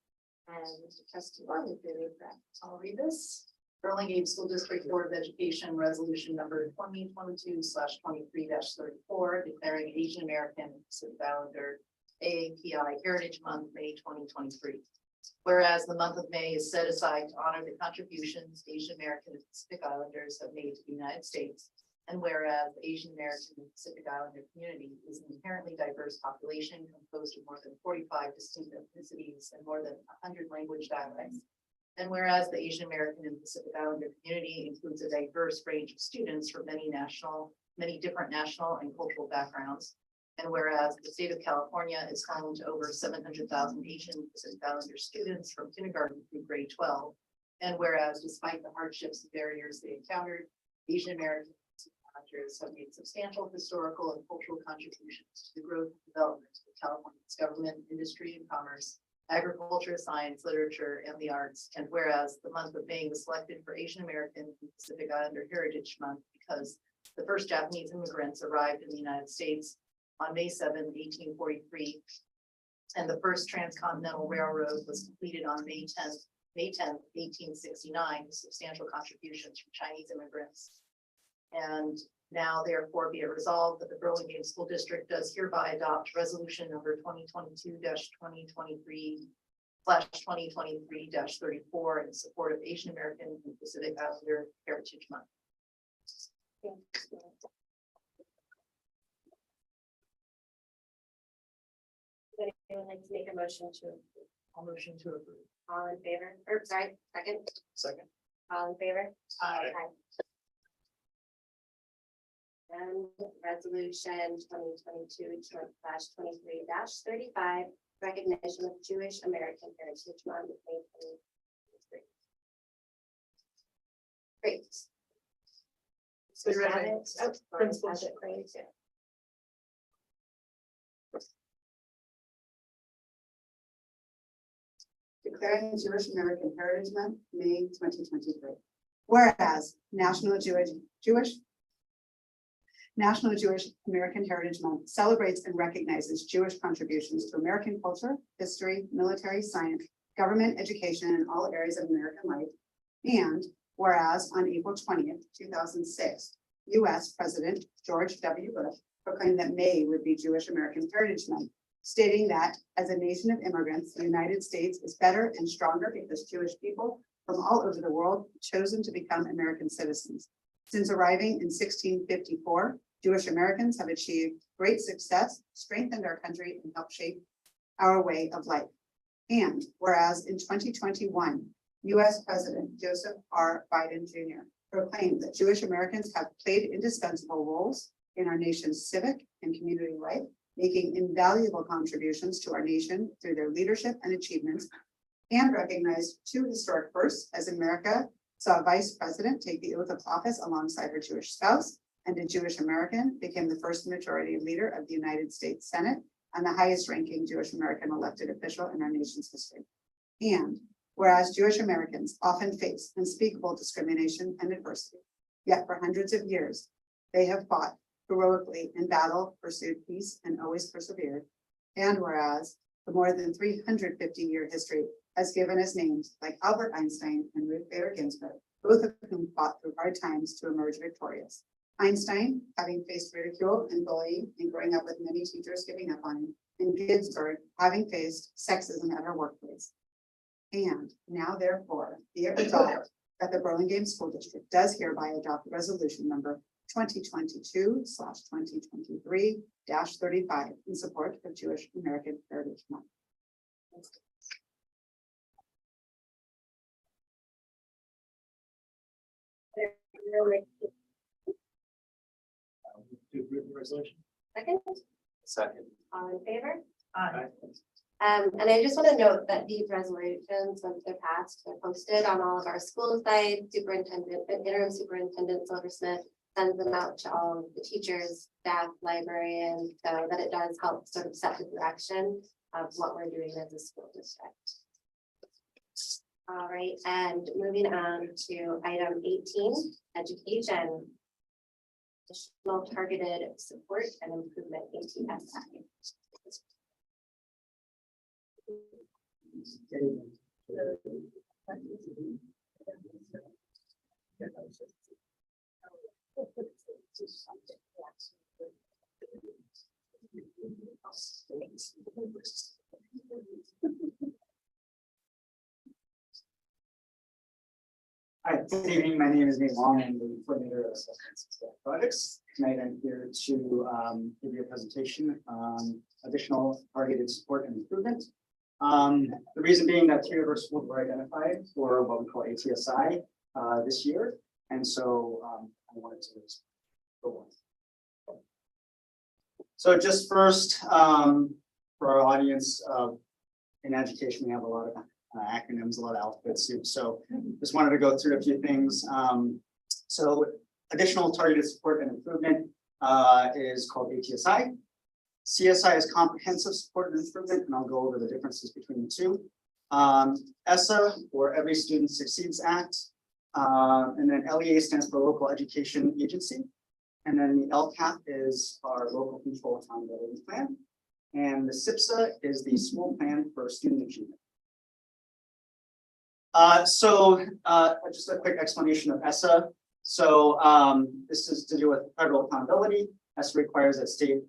And trustee Warren, can you read that? I'll read this. Burlingame School District Board of Education Resolution number 2022/23-34, declaring Asian American and Pacific Islander AAPI Heritage Month, May 2023. Whereas the month of May is set aside to honor the contributions Asian American and Pacific Islanders have made to the United States, and whereas the Asian American and Pacific Islander community is an inherently diverse population composed of more than 45 distinct ethnicities and more than 100 language dialects. And whereas the Asian American and Pacific Islander community includes a diverse range of students from many different national and cultural backgrounds. And whereas the state of California is home to over 700,000 Asian and Pacific Islander students from kindergarten through grade 12. And whereas despite the hardships and barriers they encountered, Asian American have made substantial historical and cultural contributions to the growth and development of California's government, industry, and commerce, agriculture, science, literature, and the arts. And whereas the month of May was selected for Asian American and Pacific Islander Heritage Month because the first Japanese immigrants arrived in the United States on May 7, 1843, and the first transcontinental railroad was completed on May 10, 1869, with substantial contributions from Chinese immigrants. And now therefore be it resolved that the Burlingame School District does hereby adopt resolution number 2022-2023/2023-34 in support of Asian American and Pacific Islander Heritage Month. Would anyone like to make a motion to approve? I'll motion to approve. All in favor? Or sorry, second? Second. All in favor? Aye. And resolution 2022/23-35, recognition of Jewish American Heritage Month, May 2023. Great. So we have it. Oh, Lauren has it for you too. Declaring Jewish American Heritage Month, May 2023. Whereas National Jewish American Heritage Month celebrates and recognizes Jewish contributions to American culture, history, military science, government, education, and all areas of American life. And whereas on April 20th, 2006, US President George W. Bush proclaimed that May would be Jewish American Heritage Month, stating that as a nation of immigrants, the United States is better and stronger because Jewish people from all over the world have chosen to become American citizens. Since arriving in 1654, Jewish Americans have achieved great success, strengthened our country, and helped shape our way of life. And whereas in 2021, US President Joseph R. Biden Jr. proclaimed that Jewish Americans have played indispensable roles in our nation's civic and community life, making invaluable contributions to our nation through their leadership and achievements, and recognized two historic firsts as America saw a vice president take the oath of office alongside her Jewish spouse, and a Jewish American became the first majority leader of the United States Senate and the highest ranking Jewish American elected official in our nation's history. And whereas Jewish Americans often face unspeakable discrimination and adversity, yet for hundreds of years, they have fought heroically in battle, pursued peace, and always persevered. And whereas the more than 350-year history has given us names like Albert Einstein and Ruth Bader Ginsburg, both of whom fought through hard times to emerge victorious. Einstein, having faced ridicule and bullying and growing up with many teachers giving up on him, and Ginsburg, having faced sexism at her workplace. And now therefore, be it resolved that the Burlingame School District does hereby adopt resolution number 2022/2023-35 in support of Jewish American Heritage Month. To approve the resolution. Second, Second. all in favor? Aye. And I just want to note that these resolutions, once they're passed, they're posted on all of our school sites. Interim Superintendent Silversmith sends them out to all of the teachers, staff, librarians, so that it does help sort of set the direction of what we're doing as a school district. All right, and moving on to item 18, education. Additional targeted support and improvement ATSI. Hi, good evening. My name is Nate Long. I'm the coordinator of assessments and staff projects. Tonight I'm here to give you a presentation on additional targeted support and improvement. The reason being that 3 of our schools were identified for what we call ATSI this year. And so I wanted to go on. So just first, for our audience in education, we have a lot of acronyms, a lot of alphabet soup. So just wanted to go through a few things. So additional targeted support and improvement is called ATSI. CSI is comprehensive support and improvement, and I'll go over the differences between the two. ESSA, or Every Student Succeeds Act, and then LEA stands for Local Education Agency. And then the LCAP is our Local Control Accountability Plan. And the SIPSA is the School Plan for Student Achievement. Just a quick explanation of ESSA. So this is to do with federal accountability. ESSA requires that state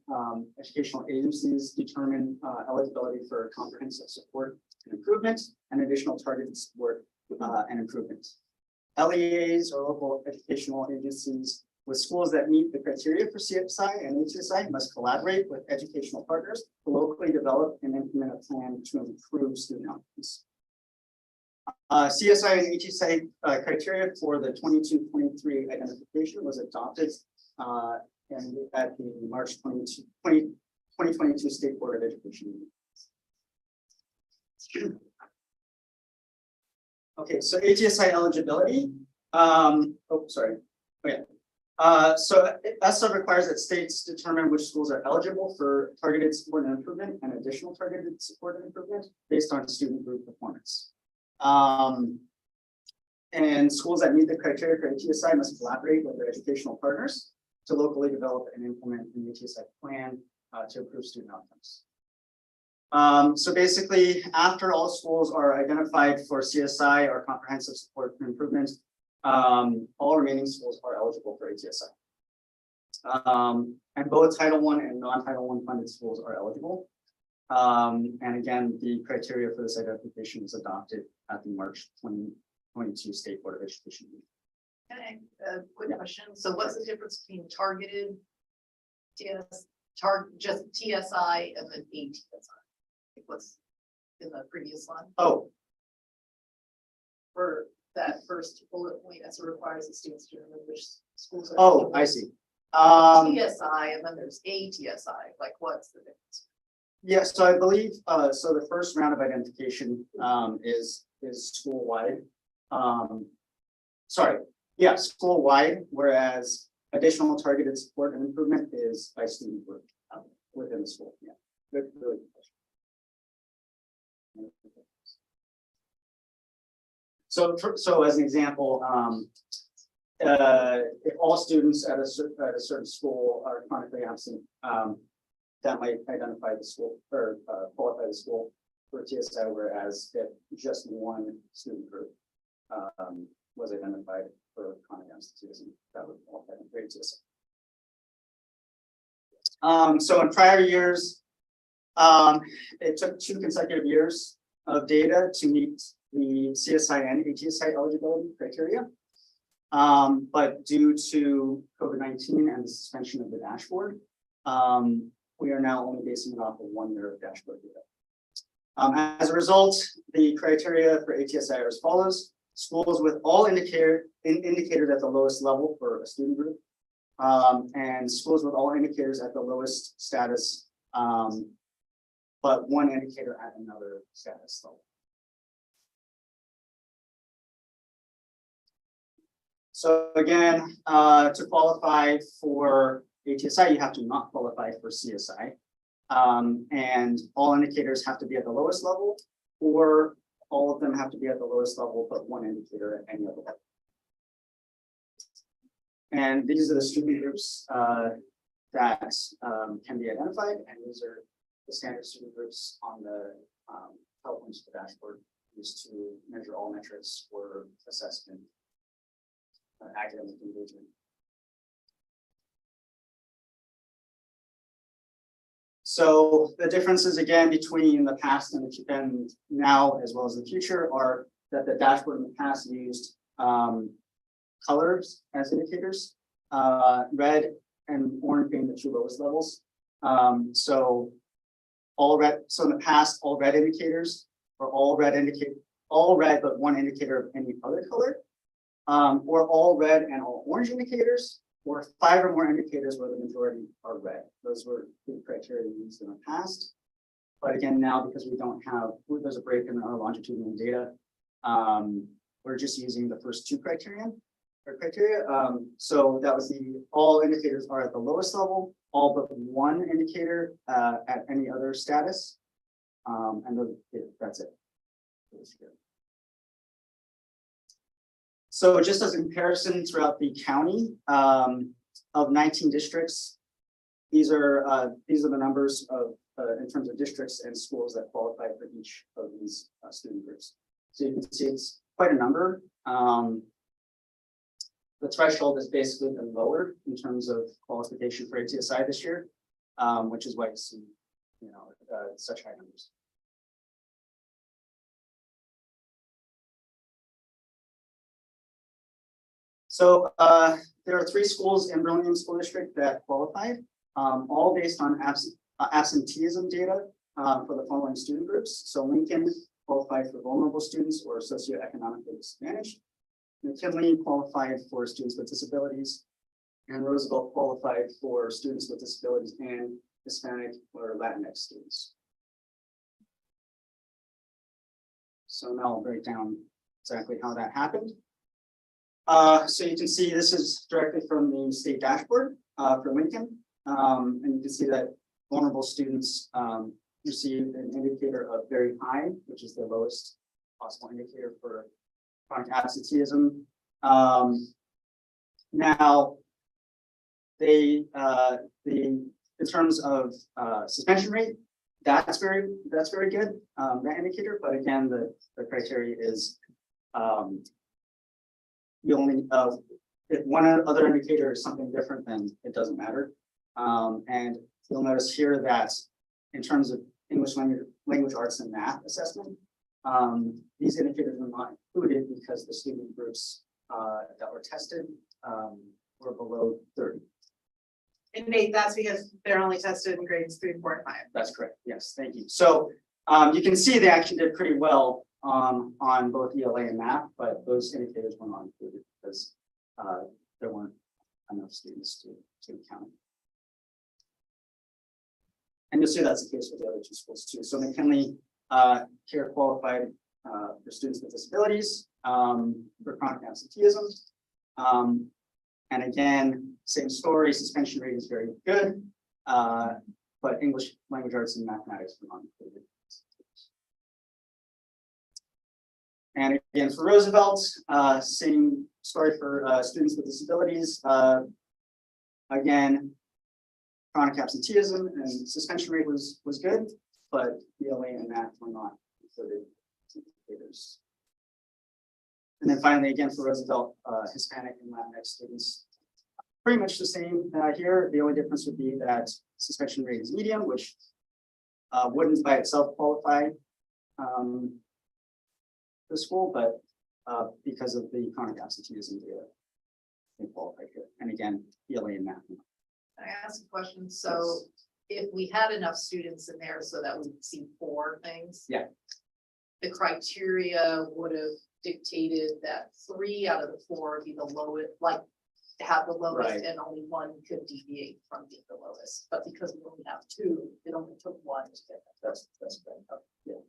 educational agencies determine eligibility for comprehensive support and improvement and additional targeted support and improvement. LEAs, or local educational agencies, with schools that meet the criteria for CSI and HSI must collaborate with educational partners to locally develop and implement a plan to improve student outcomes. CSI and HSI criteria for the 22-23 identification was adopted at the March 2022 State Board of Education meeting. Okay, so ATSI eligibility. So ESSA requires that states determine which schools are eligible for targeted support and improvement and additional targeted support and improvement based on student group performance. And schools that meet the criteria for ATSI must collaborate with their educational partners to locally develop and implement an ATSI plan to improve student outcomes. So basically, after all schools are identified for CSI or comprehensive support and improvement, all remaining schools are eligible for ATSI. And both Title I and non-Title I funded schools are eligible. And again, the criteria for this identification was adopted at the March 2022 State Board of Education meeting. Okay, quick question. So what's the difference between targeted just TSI and then ATSI? Like what's in the previous one? Oh, For that first bullet point, as it requires the students to remember which schools are. oh, I see. TSI and then there's ATSI, like what's the difference? Yeah, so I believe, so the first round of identification, is school-wide. Sorry, yeah, school-wide, whereas additional targeted support and improvement is by student group, within the school, yeah. Good, really good question. So as an example, if all students at a certain school are chronically absent, that might identify the school or qualify the school for TSI, whereas if just one student group was identified for chronic absenteeism, that would qualify for TSI. So in prior years, it took 2 consecutive years of data to meet the CSI and ATSI eligibility criteria. But due to COVID-19 and the suspension of the dashboard, we are now only basing it off of 1 year of dashboard data. As a result, the criteria for ATSI are as follows: schools with all indicators at the lowest level for a student group, and schools with all indicators at the lowest status, but 1 indicator at another status level. So again, to qualify for ATSI, you have to not qualify for CSI. And all indicators have to be at the lowest level, or all of them have to be at the lowest level, but 1 indicator at any other level. And these are the student groups that can be identified, and these are the standard student groups on the PowerPoint to the dashboard used to measure all metrics for assessment, academic engagement. So the differences again between the past and now, as well as the future, are that the dashboard in the past used colors as indicators, red and orange being the 2 lowest levels. So in the past, all red indicators or all red but 1 indicator of any other color, or all red and all orange indicators, or 5 or more indicators where the majority are red. Those were the criteria used in the past. But again, now because we don't have, there's a break in our longitudinal data, we're just using the first 2 criteria. So that was the all indicators are at the lowest level, all but 1 indicator at any other status. And that's it. So just as a comparison throughout the county, of 19 districts, these are the numbers of in terms of districts and schools that qualify for each of these student groups. So you can see it's quite a number. The threshold has basically been lowered in terms of qualification for ATSI this year, which is why you see, such high numbers. So there are 3 schools in Burlingame School District that qualified, all based on absenteeism data for the following student groups. So Lincoln qualified for vulnerable students or socioeconomically disadvantaged. McKinley qualified for students with disabilities, and Roosevelt qualified for students with disabilities and Hispanic or Latinx students. So now I'll break down exactly how that happened. So you can see this is directly from the state dashboard for Lincoln. And you can see that vulnerable students receive an indicator of very high, which is the lowest possible indicator for chronic absenteeism. Now, in terms of suspension rate, that's very good, that indicator, but again, the criteria is you only, if one other indicator is something different, then it doesn't matter. And you'll notice here that in terms of English language arts and math assessment, these indicators were not included because the student groups that were tested were below 30. And Nate, that's because they're only tested in grades 3, 4, and 5. That's correct. Yes, thank you. So you can see they actually did pretty well on both ELA and math, but those indicators were not included because there weren't enough students to count. And you'll see that's the case with the other two schools too. So McKinley care qualified for students with disabilities for chronic absenteeism. And again, same story, suspension rate is very good, but English language arts and mathematics were not included. And again, for Roosevelt, same story for students with disabilities. Again, chronic absenteeism and suspension rate was good, but ELA and math were not included indicators. And then finally, again, for Roosevelt, Hispanic and Latinx students, pretty much the same here. The only difference would be that suspension rate is medium, which wouldn't by itself qualify the school, but because of the chronic absenteeism data, they qualify here. And again, ELA and math. Can I ask a question? So if we had enough students in there so that we see 4 things. Yeah. The criteria would have dictated that 3 out of the 4 be the lowest, like to have the lowest, Right. and only 1 could deviate from being the lowest. But because we only have 2, it only took 1 to get that. That's great. Yeah.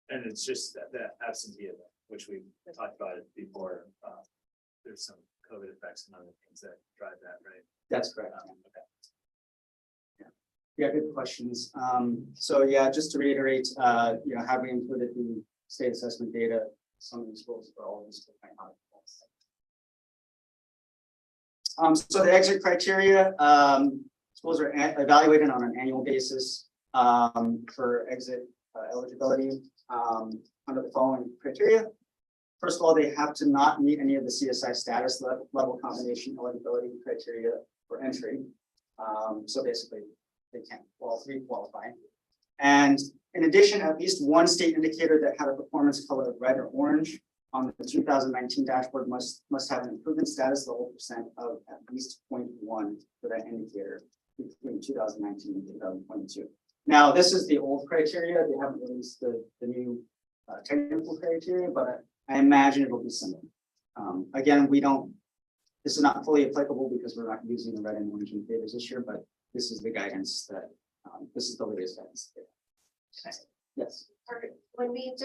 And it's just that absenteeism, which we talked about it before. There's some COVID effects and other things that drive that, right? That's correct. Okay. Yeah, good questions. So yeah, just to reiterate, have we included the state assessment data? Some of these schools are all these schools might not. So the exit criteria, schools are evaluated on an annual basis for exit eligibility under the following criteria. First of all, they have to not meet any of the CSI status level combination eligibility criteria for entry. So basically, they can't qualify. And in addition, at least one state indicator that had a performance color of red or orange on the 2019 dashboard must have an improvement status level percent of at least 0.1 for that indicator between 2019 and 2022. Now, this is the old criteria. They haven't released the new technical criteria, but I imagine it'll be similar. Again, this is not fully applicable because we're not using the red and orange indicators this year, but this is the guidance that, this is the latest guidance. Yes. Perfect. When we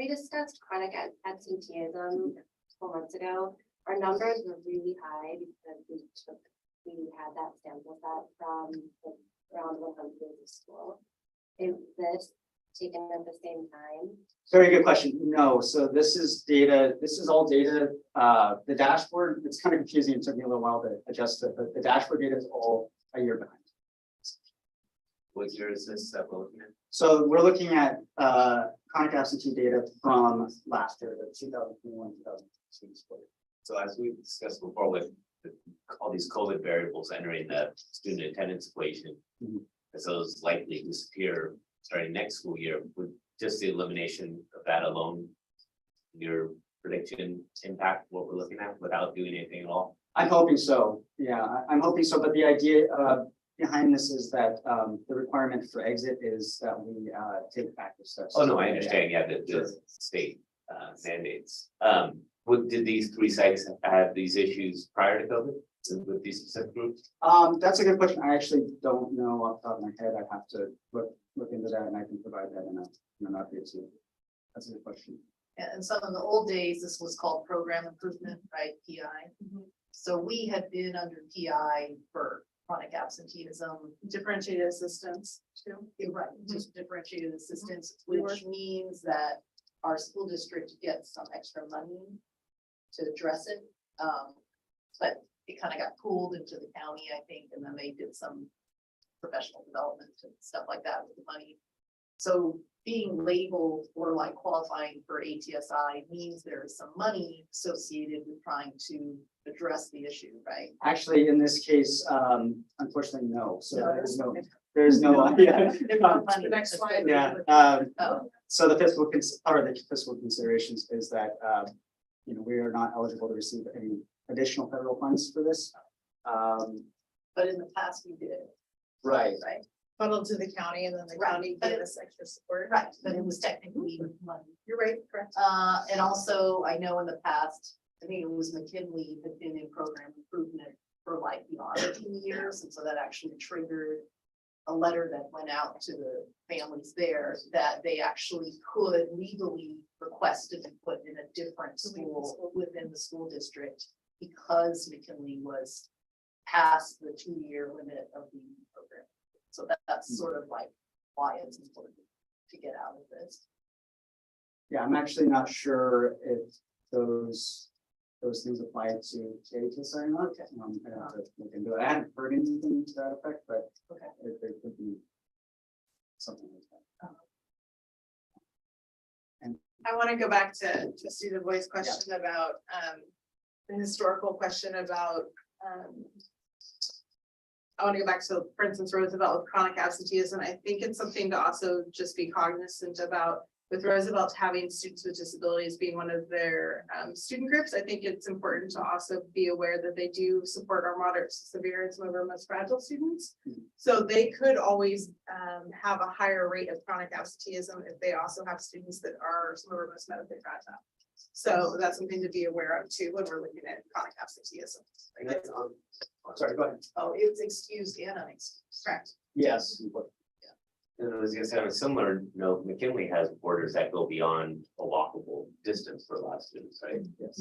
discussed chronic absenteeism 4 months ago, our numbers were really high because we had that sample set from around 100 of school. Is this taken at the same time? Very good question. No, so this is data, this is all data. The dashboard, it's kind of confusing. It took me a little while to adjust it, but the dashboard data is all a year behind. What year is this that we're looking at? So we're looking at chronic absentee data from last year, the 2021, 2022 split. So as we discussed before with all these COVID variables entering the student attendance equation, as those likely disappear starting next school year, would just the elimination of that alone, your prediction impact what we're looking at without doing anything at all? I'm hoping so. Yeah, I'm hoping so. But the idea behind this is that the requirement for exit is that we take active steps. Oh, no, I understand. Yeah, the state mandates. Did these 3 sites have these issues prior to COVID with these specific groups? That's a good question. I actually don't know off the top of my head. I'd have to look into that, and I can provide that in an update too. That's a good question. And some of the old days, this was called program improvement, right? PI. So we had been under PI for chronic absenteeism, Differentiated assistance too. right? Just differentiated assistance, which means that our school district gets some extra money to address it. But it kind of got pooled into the county, I think, and then they did some professional development and stuff like that with the money. So being labeled or like qualifying for ATSI means there is some money associated with trying to address the issue, right? Actually, in this case, unfortunately, no. So there's no. Yeah. The next slide. Yeah. Oh, So the part of the fiscal considerations is that, we are not eligible to receive any additional federal funds for this. but in the past we did, Right. right? Funneled to the county and then the Right, county but gave us extra support. Right, but it was technically money. You're right, correct. And also, I know in the past, I think it was McKinley had been in program improvement for like beyond 2 years, and so that actually triggered a letter that went out to the families there that they actually could legally request to be put in a different school within the school district because McKinley was past the 2-year limit of the program. So that's sort of like why it's important to get out of this. Yeah, I'm actually not sure if those things apply to ATSI or not. I have to look into it. I haven't heard anything to that effect, but Okay. there could be something like that. I want to go back to Trustee Du Bois' question about, the historical question about, I want to go back to, for instance, Roosevelt with chronic absenteeism. I think it's something to also just be cognizant about with Roosevelt having students with disabilities being one of their student groups. I think it's important to also be aware that they do support our moderate to severe and some of our most fragile students. So they could always have a higher rate of chronic absenteeism if they also have students that are some of our most medically fragile. So that's something to be aware of too when we're looking at chronic absenteeism. Sorry, go ahead. Oh, it's excused and unexcused. Correct. Yes. And I was gonna say on a similar note, McKinley has borders that go beyond a walkable distance for a lot of students, right? Yes.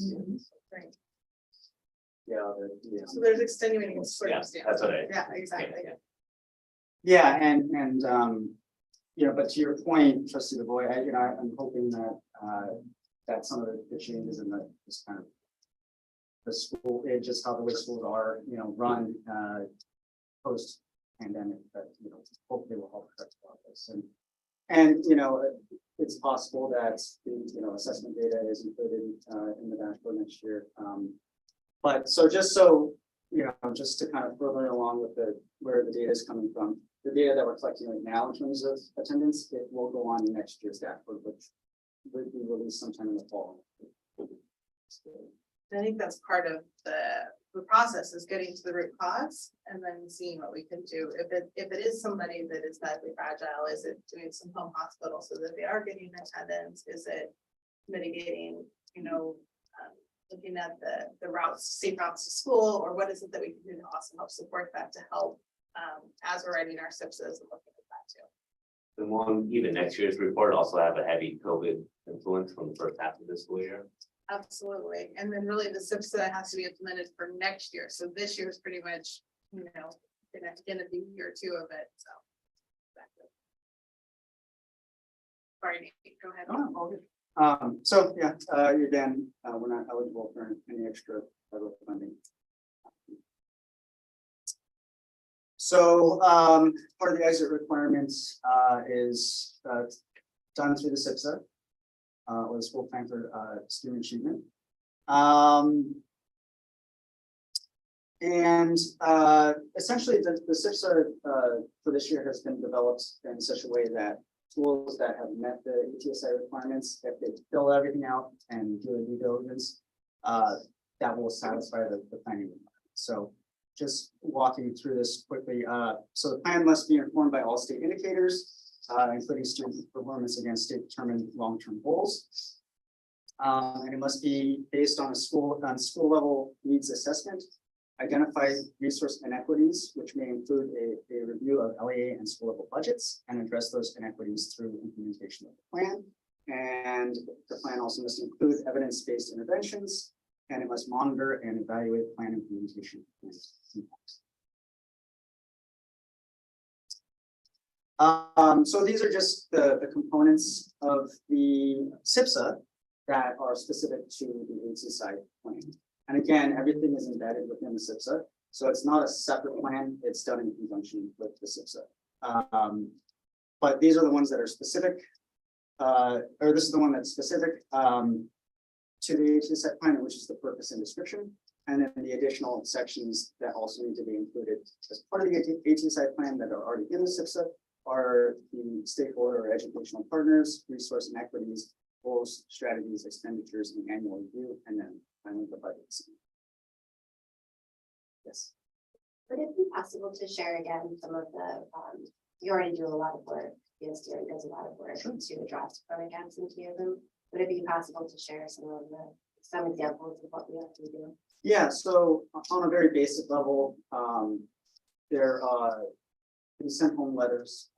Right. Yeah. So there's extenuating Yeah, circumstances. that's what I. Yeah, exactly. Yeah, and but to your point, Trustee Du Bois, I'm hoping that that some of the changes in the just kind of the school, just how the way schools are, run post pandemic, that hopefully will help correct a lot of this. And it's possible that the assessment data is included in the dashboard next year. But just to kind of further along with where the data is coming from, the data that we're collecting right now in terms of attendance, it will go on next year's dashboard, which will be released sometime in the fall. I think that's part of the process is getting to the root cause and then seeing what we can do. If it is somebody that is medically fragile, is it doing some home hospital so that they are getting attendance? Is it mitigating, looking at the routes, safe routes to school, or what is it that we can do to also help support that to help as we're writing our SIPSs and looking at that too. And will even next year's report also have a heavy COVID influence from the first half of this school year? Absolutely. And then really the SIPSA has to be implemented for next year. So this year is pretty much, gonna be year 2 of it, so. Sorry, Nate, go ahead. So again, we're not eligible for any extra federal funding. So part of the exit requirements is done through the SIPSA. Or the school plan for student achievement. Essentially the SIPSA for this year has been developed in such a way that schools that have met the ATSI requirements, if they fill everything out and do a due diligence, that will satisfy the planning requirements. So just walking through this quickly. So the plan must be informed by all state indicators, including student performance against state-determined long-term goals. And it must be based on school level needs assessment, identify resource inequities, which may include a review of LEA and school level budgets, and address those inequities through implementation of the plan. And the plan also must include evidence-based interventions, and it must monitor and evaluate plan implementation impacts. So these are just the components of the SIPSA. that are specific to the ATSI plan. And again, everything is embedded within the SIPSA, so it's not a separate plan, it's done in conjunction with the SIPSA. But these are the ones that are specific, or this is the one that's specific to the ATSI plan, which is the purpose and description. And then the additional sections that also need to be included as part of the ATSI plan that are already in the SIPSA are the stakeholder or educational partners, resource and equities, goals, strategies, expenditures, and annual review, and then finally the budgets. Yes. Would it be possible to share again some of the, you already do a lot of work, yes, Jerry does a lot of work to address chronic absenteeism. Would it be possible to share some examples of what we have to do? Yeah, so on a very basic level, there are sent home letters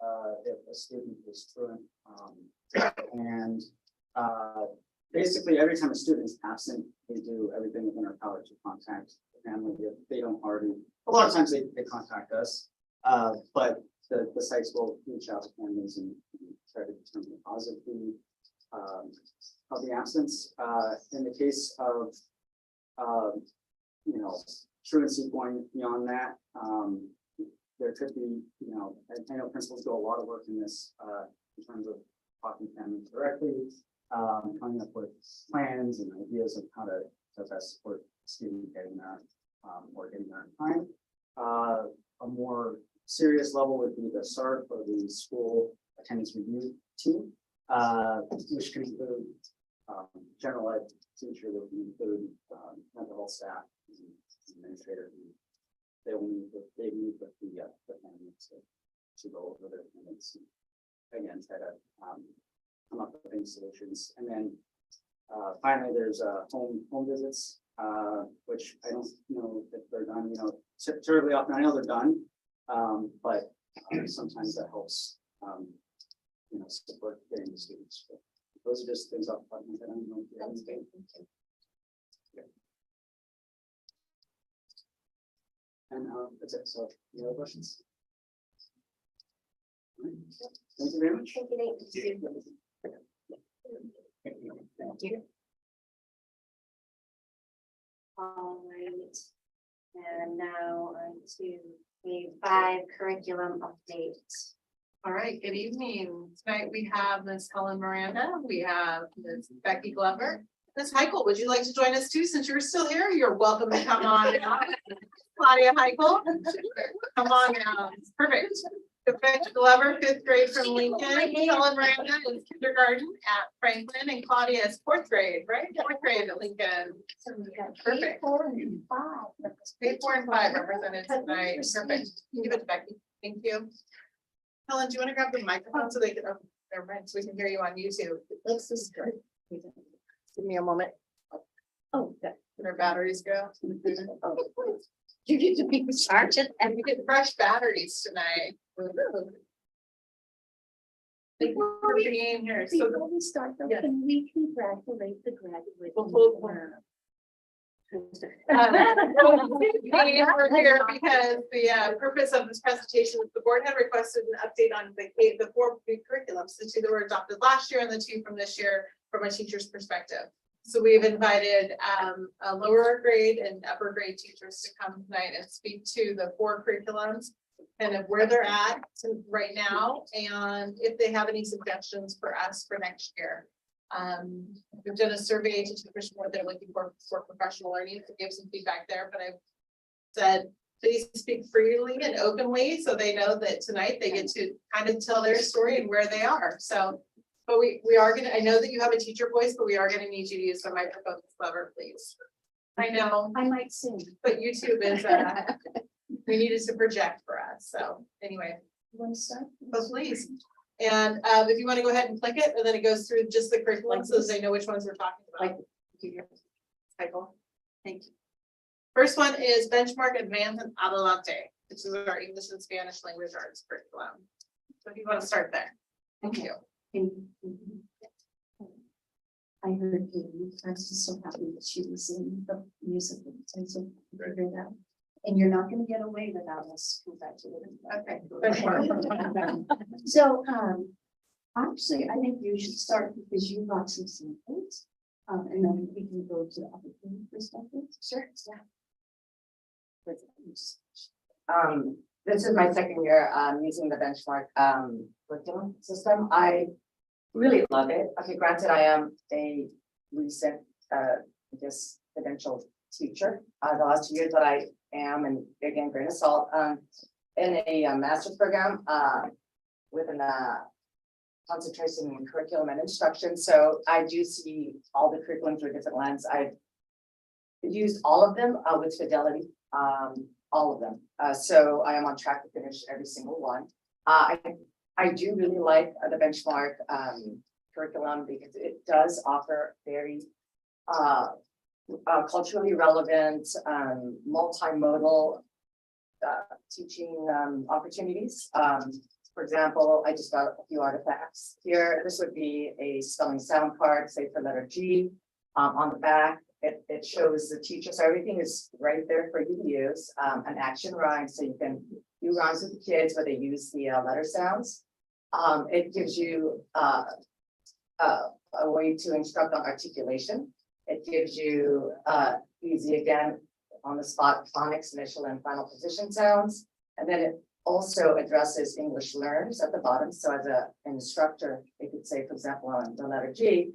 if a student is truant. And basically every time a student is absent, we do everything within our power to contact the family if they don't already. A lot of times they contact us, but the sites will reach out to families and try to determine the cause of the absence. In the case of truancy going beyond that, there could be, I know principals do a lot of work in this in terms of talking to families directly, coming up with plans and ideas of how to best support students getting there or getting there in time. A more serious level would be the SART or the school attendance review team, which can include general ed teacher, that can include mental health staff, administrator. They meet with the families to go over their attendance. Again, try to come up with any solutions. And then finally, there's home visits, which I don't know if they're done, terribly often. I know they're done, but sometimes that helps, support getting the students. But those are just things off the top of my head. I don't know if you have anything. And that's it. So, any other questions? Thank you very much. Thank you. Thank you. All right. And now on to the 5 curriculum updates. All right, good evening. Tonight we have Ms. Helen Miranda, we have Ms. Becky Glover. Ms. Heichel, would you like to join us too, since you're still here? You're welcome to come on out. Claudia Heichel, come on now. Perfect. Becky Glover, 5th grade from Lincoln. Helen Miranda is kindergarten at Franklin, and Claudia is 4th grade, right? 4th grade at Lincoln. Perfect. 4 and 5. 4 and 5 represented tonight. Perfect. Give it to Becky. Thank you. Helen, do you want to grab the microphone so they can open their mic so we can hear you on YouTube? This is great. Give me a moment. Oh, yeah. Did our batteries go? You get to be sergeant and we get fresh batteries tonight. Thank you for being here. So Before we start, though, can we congratulate the graduates? We're here because the purpose of this presentation is the board had requested an update on the 4 new curriculums, the 2 that were adopted last year and the 2 from this year from a teacher's perspective. So we've invited a lower grade and upper grade teachers to come tonight and speak to the 4 curriculums and of where they're at right now, and if they have any suggestions for us for next year. We've done a survey to teachers what they're looking for professional learning to give some feedback there, but I've said please speak freely and openly so they know that tonight they get to kind of tell their story and where they are. So, but we are gonna, I know that you have a teacher voice, but we are gonna need you to use the microphone, Clever, please. I know I might sing. but YouTube is we needed to project for us. So anyway, Want to start? but please. And if you want to go ahead and click it, and then it goes through just the curriculum so they know which ones we're talking about. Cycle. Thank you. First one is Benchmark Advanced and Adelante, which is our English and Spanish language arts curriculum. So if you want to start there. Thank you. I heard you. I'm just so happy that she was in the musical. And so figured that. And you're not going to get away without us congratulating. Okay. So, actually, I think you should start because you got some samples. And then we can go to the opportunity perspective. Sure, yeah. This is my second year, using the benchmark, curriculum system. I really love it. Okay, granted, I am a recent, credentialed teacher. The last 2 years that I am, and again, grain of salt, in a master's program, with an, concentration in curriculum and instruction. So I do see all the curriculum through a different lens. I've used all of them, with fidelity, all of them. So I am on track to finish every single one. I do really like the benchmark curriculum because it does offer very culturally relevant, multimodal teaching opportunities. For example, I just got a few artifacts here. This would be a spelling sound card, say for letter G. On the back, it shows the teacher, so everything is right there for you to use. An action rhyme, so you can do rhymes with the kids where they use the letter sounds. It gives you a way to instruct on articulation. It gives you easy, again, on the spot phonics, initial and final position sounds. And then it also addresses English learners at the bottom. So as an instructor, they could say, for example, on the letter G,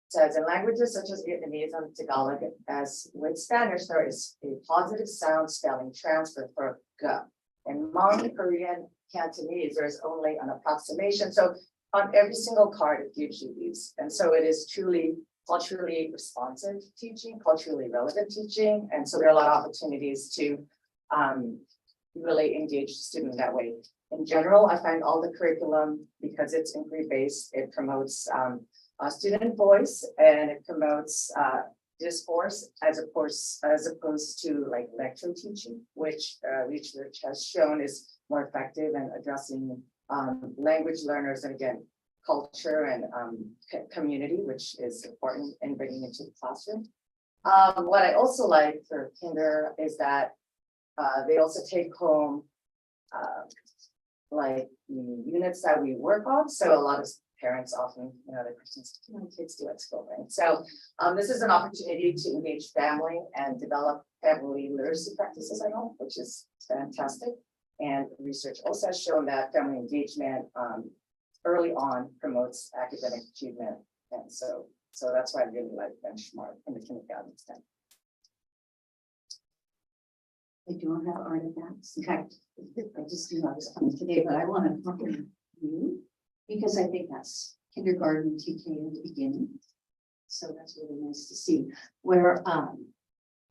says in languages such as Vietnamese and Tagalog, as with Spanish, there is a positive sound spelling transfer for G. In Hmong, Korean, Cantonese, there's only an approximation. So on every single card, it gives you these. And so it is truly culturally responsive teaching, culturally relevant teaching. And so there are a lot of opportunities to really engage the student that way. In general, I find all the curriculum, because it's inquiry-based, it promotes student voice and it promotes discourse as opposed to like lecture teaching, which research has shown is more effective in addressing language learners and again, culture and community, which is important in bringing into the classroom. What I also like for kinder is that they also take home like the units that we work on. So a lot of parents often, the questions, what do my kids do at school, right? So this is an opportunity to engage family and develop family literacy practices at home, which is fantastic. And research also has shown that family engagement early on promotes academic achievement. And so that's why I really like benchmark in the kindergarten extent. I don't have artifacts. In fact, I just knew I was coming today, but I want to compliment you because I think that's kindergarten TK in the beginning. So that's really nice to see. Where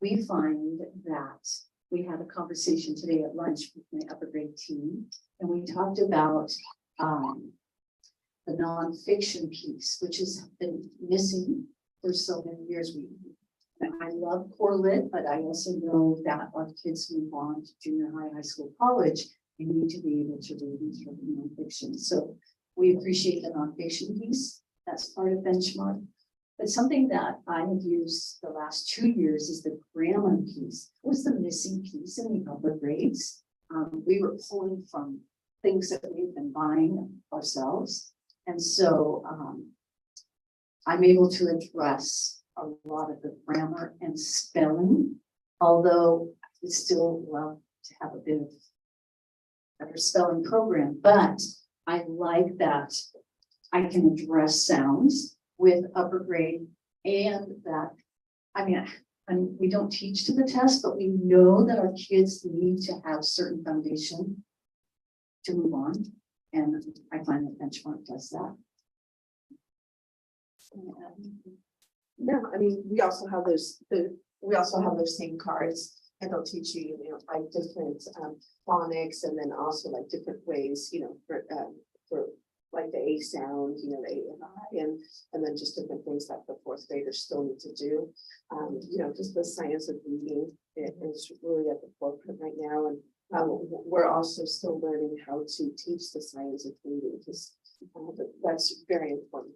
we find that we had a conversation today at lunch with my upper grade team, and we talked about the nonfiction piece, which has been missing for so many years. I love core lit, but I also know that our kids move on to junior high school, college, you need to be able to read and interpret nonfiction. So we appreciate the nonfiction piece. That's part of benchmark. But something that I have used the last 2 years is the grammar piece. It was the missing piece in the upper grades. We were pulling from things that we've been buying ourselves. And so I'm able to address a lot of the grammar and spelling, although I would still love to have a bit of better spelling program, but I like that I can address sounds with upper grade and that, I mean, we don't teach to the test, but we know that our kids need to have certain foundation to move on. And I find that benchmark does that. No, I mean, we also have those same cards, and they'll teach you, like different phonics, and then also like different ways, for like the A sound, the A and I, and then just different things that the fourth graders still need to do. Just the science of reading is really at the forefront right now, and we're also still learning how to teach the science of reading, because that's very important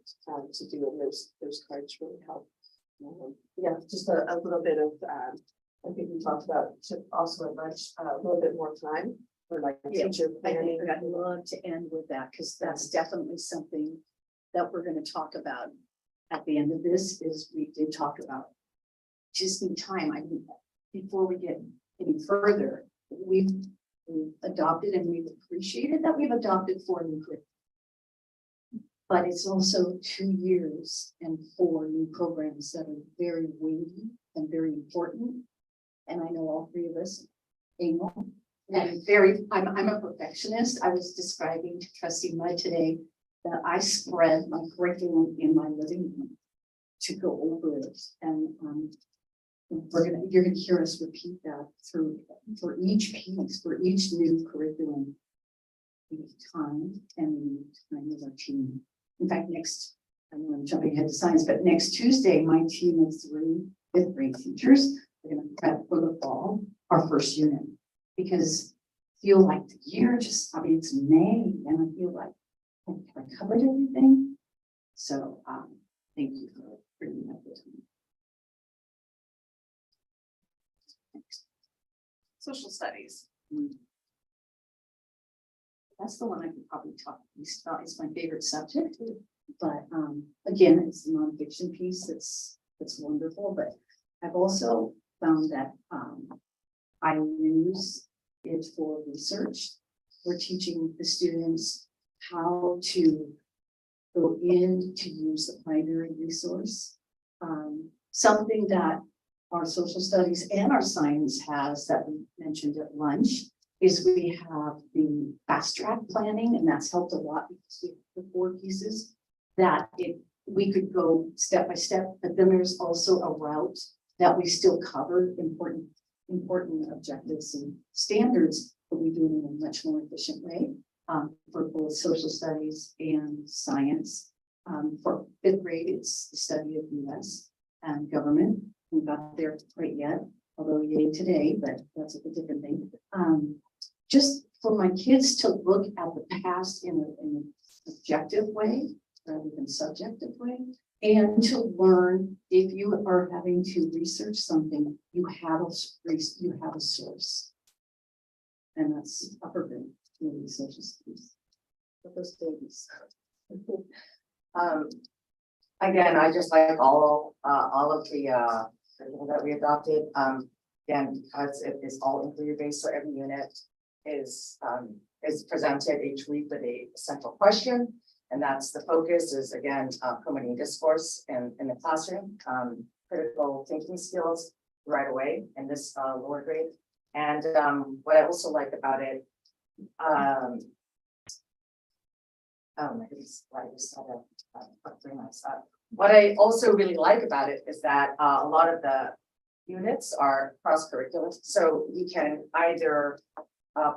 to do, and those cards really help. Just a little bit of, I think we talked about also at lunch, a little bit more time for like teacher I planning. think I'd love to end with that because that's definitely something that we're going to talk about at the end of this is we did talk about just in time, I mean, before we get any further, we've adopted and we've appreciated that we've adopted 4 new curriculum. But it's also 2 years and 4 new programs that are very weighty and very important. And I know all 3 of us, Amo, and I'm a perfectionist. I was describing to Trustee Mudd today that I spread my curriculum in my living room to go over it. And you're gonna hear us repeat that for each piece, for each new curriculum. We need time and we need time with our team. In fact, I know I'm jumping ahead to science, but next Tuesday, my team of 3 5th grade teachers are gonna prep for the fall, our first unit. Because I feel like the year it's May and I feel like have I covered everything? So thank you for bringing that with me. Social studies. That's the one I could probably talk least about. It's my favorite subject. But again, it's the nonfiction piece that's wonderful. But I've also found that I use it for research. We're teaching the students how to go in to use the primary resource. Something that our social studies and our science has that we mentioned at lunch is we have the fast track planning, and that's helped a lot because we have the 4 pieces that we could go step by step, but then there's also a route that we still cover important objectives and standards, but we do it in a much more efficient way for both social studies and science. For 5th grade, it's the study of US and government. We're not there quite yet, although yay today, but that's a different thing. Just for my kids to look at the past in an objective way rather than subjective way, and to learn if you are having to research something, you have a source, and that's upper grade, maybe social studies. For those babies. Again, I just like all of the curriculum that we adopted. Again, because it is all inclusion based, so every unit is presented each week with a central question, and that's the focus is again promoting discourse in the classroom, critical thinking skills right away in this lower grade. And what I also like about it, oh my goodness, I just had to bring this up. What I also really like about it is that a lot of the units are cross-curricular, so you can either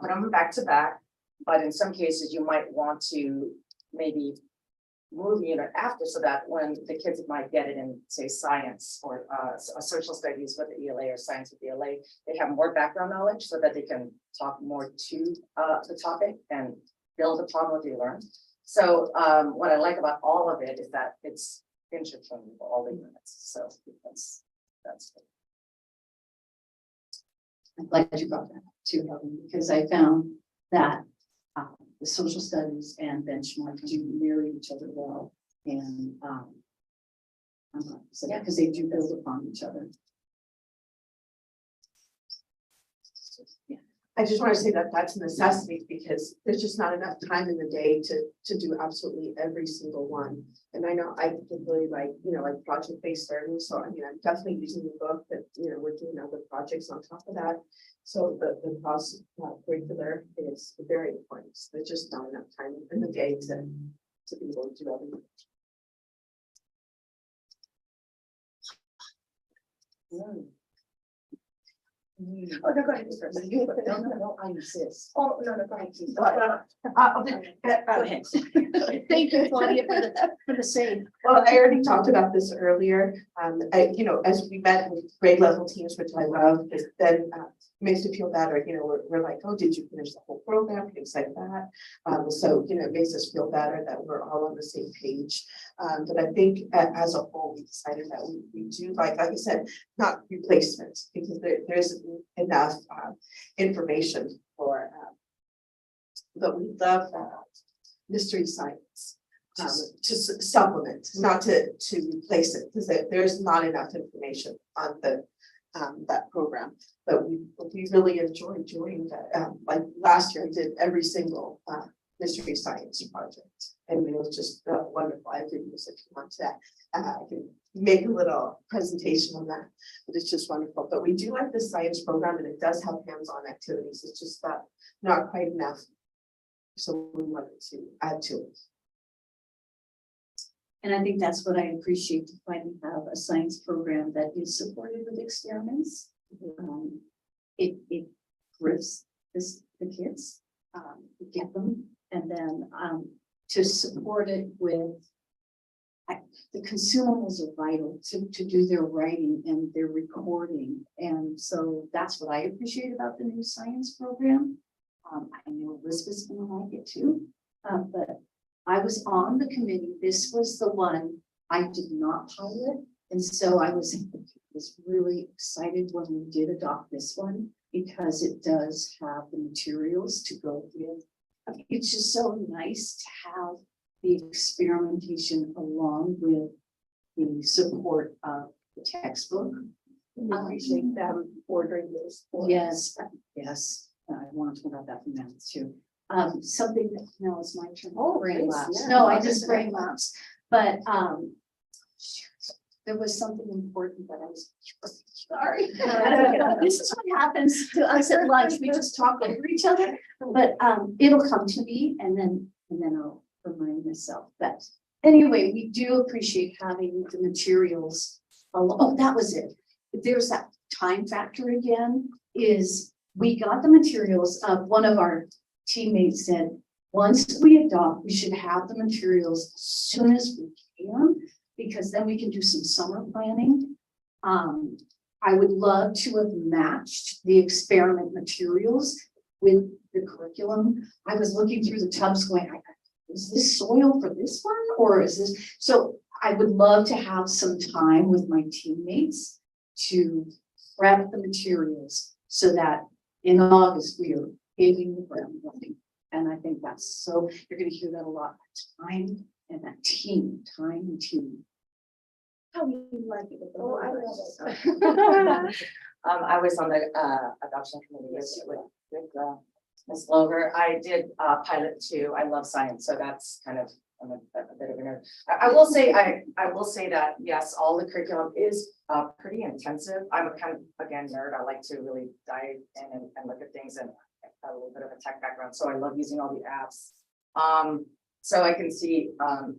put them back to back, but in some cases you might want to maybe move the unit after so that when the kids might get it in, say, science or social studies with the ELA or science with the ELA, they have more background knowledge so that they can talk more to the topic and build upon what they learned. So what I like about all of it is that it's interchangeable, all the units. So that's good. I'm glad you brought that up too, Helen, because I found that the social studies and benchmark do mirror each other well, and so because they do build upon each other. Yeah. I just want to say that that's a necessity because there's just not enough time in the day to do absolutely every single one. And I know I particularly like, like project-based learning. So I mean, I'm definitely using the book, but we're doing other projects on top of that. So the cross curricular is very important. So there's just not enough time in the day to be able to do everything. Oh, no, go ahead. No, I insist. Oh, no, go ahead. Go ahead. Thank you, Claudia, for the same. Well, I already talked about this earlier. As we met with grade level teams, which I love, then makes me feel better. We're like, oh, did you finish the whole program? Things like that. So it makes us feel better that we're all on the same page. But I think as a whole, we decided that we do like I said, not replacement, because there's enough information for. But we love mystery science. to supplement, not to replace it, because there's not enough information on that program. But we really enjoyed doing that. Like last year, I did every single mystery science project, and it was just wonderful. I think if you want that, I can make a little presentation on that, but it's just wonderful. But we do like the science program, and it does have hands-on activities. It's just not quite enough. So we wanted to add to it. And I think that's what I appreciate, to finally have a science program that is supported with experiments. It grips the kids, get them, and then to support it with the consumables are vital to do their writing and their recording. And so that's what I appreciate about the new science program. I know Elizabeth's gonna like it too, but I was on the committee. This was the one I did not pilot. And so I was really excited when we did adopt this one, because it does have the materials to go with. It's just so nice to have the experimentation along with the support of the textbook. I appreciate them ordering this. Yes, yes. I want to talk about that from math too. Something that now is my turn. Oh, brain please, lapse. yeah. No, I just brain lapse. But there was something important that I was sorry. This is what happens to us at lunch. We just talk over each other. But it'll come to me, and then I'll remind myself. But anyway, we do appreciate having the materials. Oh, that was it. There's that time factor again. Is we got the materials. One of our teammates said, once we adopt, we should have the materials as soon as we can, because then we can do some summer planning. I would love to have matched the experiment materials with the curriculum. I was looking through the tubs going, is this soil for this one? Or is this? So I would love to have some time with my teammates to prep the materials so that in August we are hitting the ground running. And I think that's so, you're going to hear that a lot. Time and that team, time and team. How do you like it? Oh, I love it. I was on the adoption committee with Ms. Lover. I did pilot too. I love science, so that's kind of, I'm a bit of a nerd. I will say that yes, all the curriculum is pretty intensive. I'm a kind of, again, nerd. I like to really dive in and look at things, and I have a little bit of a tech background, so I love using all the apps. So I can see, I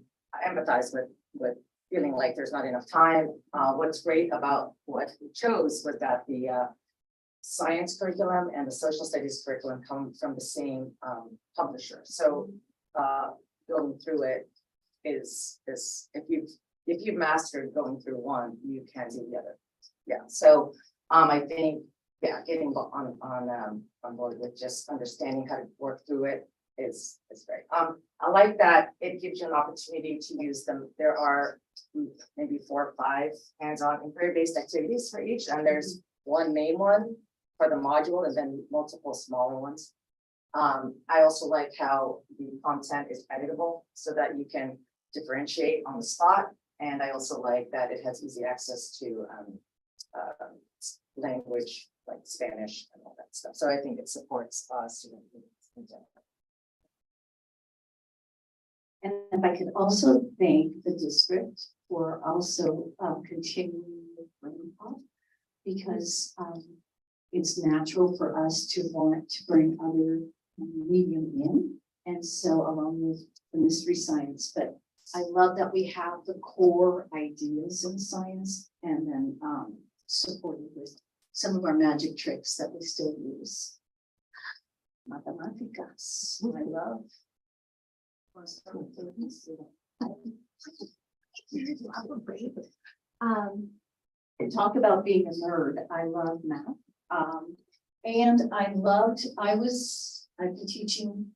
empathize with feeling like there's not enough time. What's great about what we chose was that the science curriculum and the social studies curriculum come from the same publisher. So going through it is if you've mastered going through one, you can do the other. Yeah. So I think getting on board with just understanding how to work through it is great. I like that it gives you an opportunity to use them. There are maybe 4 or 5 hands-on inquiry-based activities for each, and there's one main one for the module and then multiple smaller ones. I also like how the content is editable so that you can differentiate on the spot. And I also like that it has easy access to language like Spanish and all that stuff. So I think it supports students in general. And if I could also thank the district for also continuing with Brain Pop, because it's natural for us to want to bring other medium in. And so along with the mystery science, but I love that we have the core ideas in science and then supported with some of our magic tricks that we still use. Matemáticas, I love. Talk about being a nerd. I love math. And I've been teaching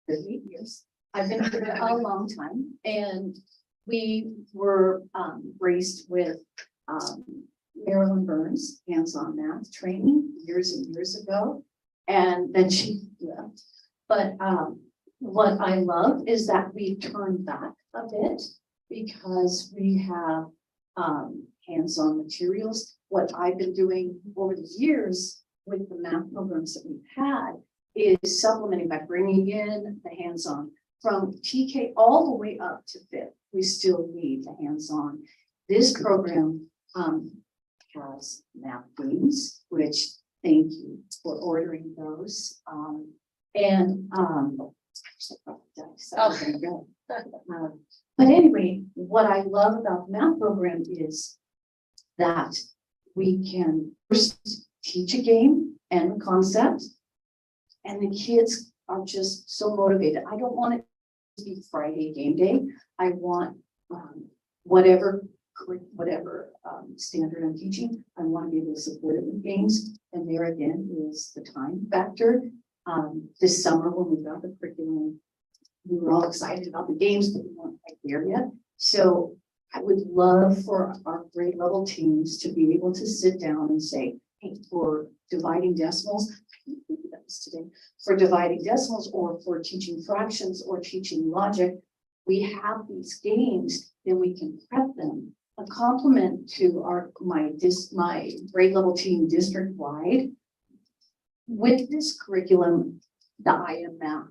38 years. I've been here a long time, and we were graced with Marilyn Burns hands-on math training years and years ago, and then she left. But what I love is that we've turned back a bit because we have hands-on materials. What I've been doing over the years with the math programs that we've had is supplementing by bringing in the hands-on from TK all the way up to fifth. We still need the hands-on. This program has math games, which thank you for ordering those. But anyway, what I love about the math program is that we can first teach a game and a concept, and the kids are just so motivated. I don't want it to be Friday game day. I want whatever standard I'm teaching, I want to be able to support it with games. And there again is the time factor. This summer when we got the curriculum, we were all excited about the games, but we weren't quite there yet. So I would love for our grade level teams to be able to sit down and say, hey, for dividing decimals, I didn't think that was today, for dividing decimals or for teaching fractions or teaching logic, we have these games, then we can prep them. A compliment to my grade level team district wide. With this curriculum, the IM math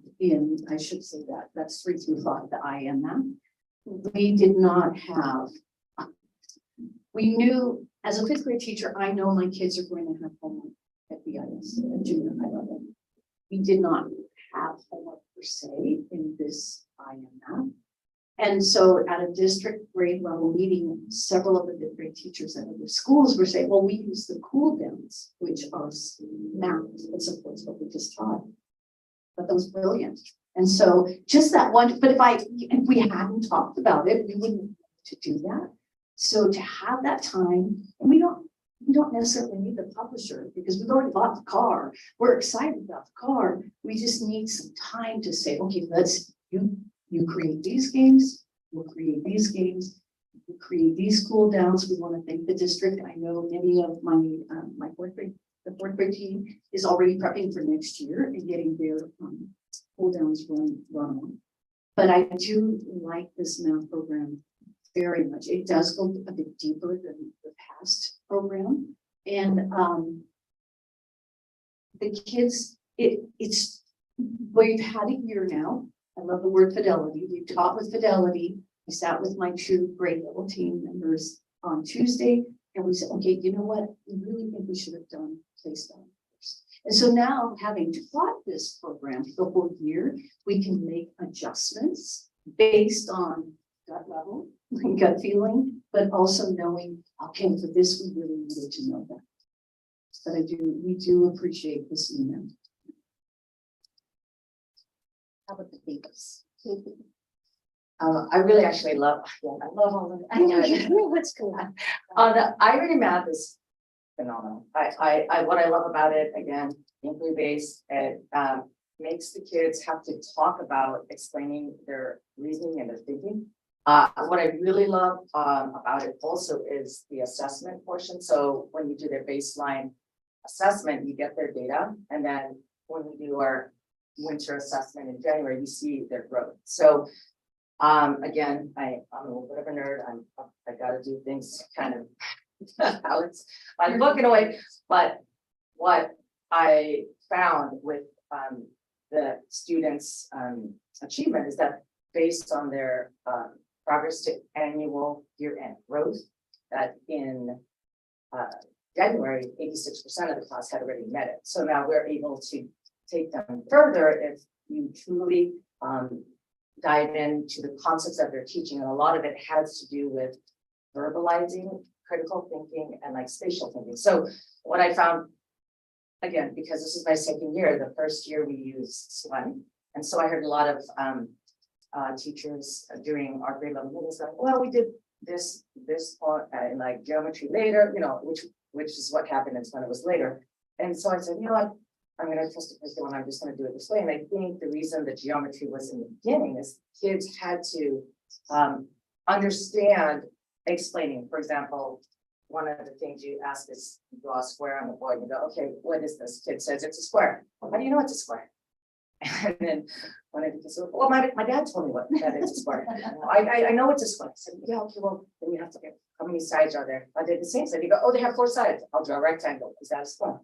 I should say that's 3 through 5, the IM math. We did not have, we knew as a 5th grade teacher, I know my kids are going to have homework at the IS, at junior high level. We did not have homework per se in this IM math. And so at a district grade level meeting, several of the 5th grade teachers at other schools were saying, well, we use the cool downs, which are math that supports what we just taught. But that was brilliant. And so just that one, but if we hadn't talked about it, we wouldn't to do that. So to have that time, and we don't necessarily need the publisher because we've already bought the car. We're excited about the car. We just need some time to say, okay, you create these games, we'll create these games, we'll create these cool downs. We want to thank the district. I know many of my 4th grade team is already prepping for next year and getting their cool downs run on. But I do like this math program very much. It does go a bit deeper than the past program. And the kids, we've had a year now. I love the word fidelity. We've taught with fidelity. We sat with my 2 grade level team members on Tuesday and we said, okay, you know what? We really think we should have done place down first. And so now having taught this program for the whole year, we can make adjustments based on gut level, gut feeling, but also knowing, okay, for this, we really needed to know that. But we do appreciate this email. How about the papers? I really actually love, I love all of it. I know what's going on. The irony math is phenomenal. What I love about it, again, inquiry based, it makes the kids have to talk about explaining their reasoning and their thinking. What I really love about it also is the assessment portion. So when you do their baseline assessment, you get their data, and then when we do our winter assessment in January, you see their growth. So again, I'm a little bit of a nerd. I got to do things kind of how it's by the book in a way. But what I found with the students' achievement is that based on their progress to annual year-end growth, that in January, 86% of the class had already met it. So now we're able to take them further if you truly dive into the concepts that they're teaching. And a lot of it has to do with verbalizing, critical thinking, and like spatial thinking. So what I found, again, because this is my 2nd year, the first year we used SLEM. And so I heard a lot of teachers during our grade level meetings like, well, we did this part in like geometry later, you know, which is what happened when it was later. And so I said, you know what, I'm going to trust the curriculum. I'm just going to do it this way. And I think the reason that geometry was in the beginning is kids had to understand explaining. For example, one of the things you ask is you draw a square on the board and you go, okay, what is this? Kid says it's a square. How do you know it's a square? And then when I said, well, my dad told me what that is a square. I know it's a square. I said, yeah, okay, well, then you have to get, how many sides are there? I did the same thing. You go, oh, they have 4 sides. I'll draw a rectangle. Is that a square?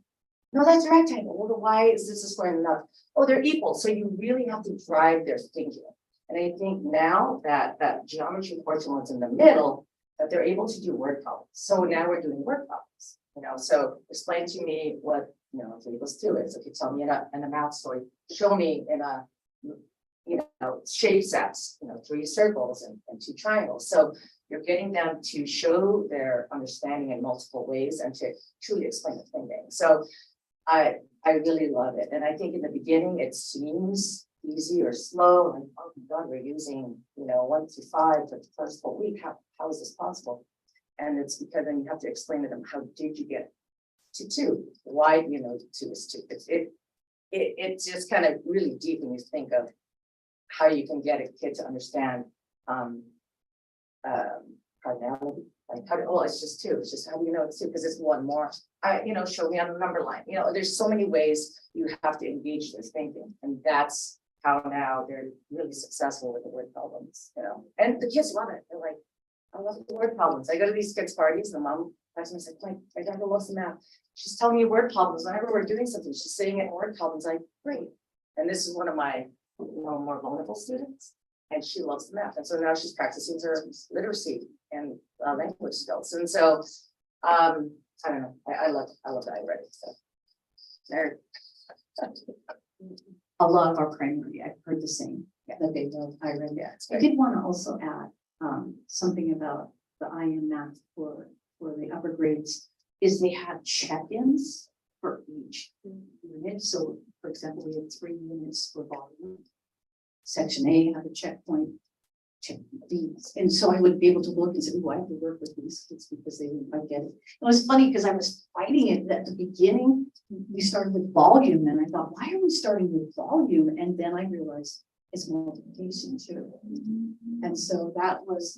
No, that's a rectangle. Well, why is this a square and not? Oh, they're equal. So you really have to drive their thinking. And I think now that geometry portion was in the middle, that they're able to do word problems. So now we're doing word problems, you know, so explain to me what, you know, tables 2 is. Okay, tell me in a math story, show me in a, you know, shape sets, you know, 3 circles and 2 triangles. So you're getting them to show their understanding in multiple ways and to truly explain the thinking. So I really love it. And I think in the beginning, it seems easy or slow, and oh my God, we're using, you know, 1 to 5 for the first whole week. How is this possible? And it's because then you have to explain to them, how did you get to 2? Why do you know 2 is 2? It's just kind of really deep when you think of how you can get a kid to understand cardinality. Like, oh, it's just 2. It's just, how do you know it's 2? Because it's 1 more. You know, show me on the number line. You know, there's so many ways you have to engage their thinking, and that's how now they're really successful with the word problems. You know, and the kids love it. They're like, I love the word problems. I go to these kids' parties, and the mom asks me, like, my daughter loves the math. She's telling me word problems. Whenever we're doing something, she's saying it in word problems. Like, great. And this is one of my, you know, more vulnerable students, and she loves the math. And so now she's practicing her literacy and language skills. And so, I don't know. I love that already. So there. A lot of our primary, I've heard the same, that they love IRED. I did want to also add something about the IM math for the upper grades, is they have check-ins for each unit. So for example, we have 3 units for volume. Section A had a checkpoint, check these. And so I would be able to look and say, oh, I have to work with these kids because they didn't quite get it. It was funny because I was fighting it at the beginning. We started with volume, and I thought, why are we starting with volume? And then I realized it's multiplication too. And so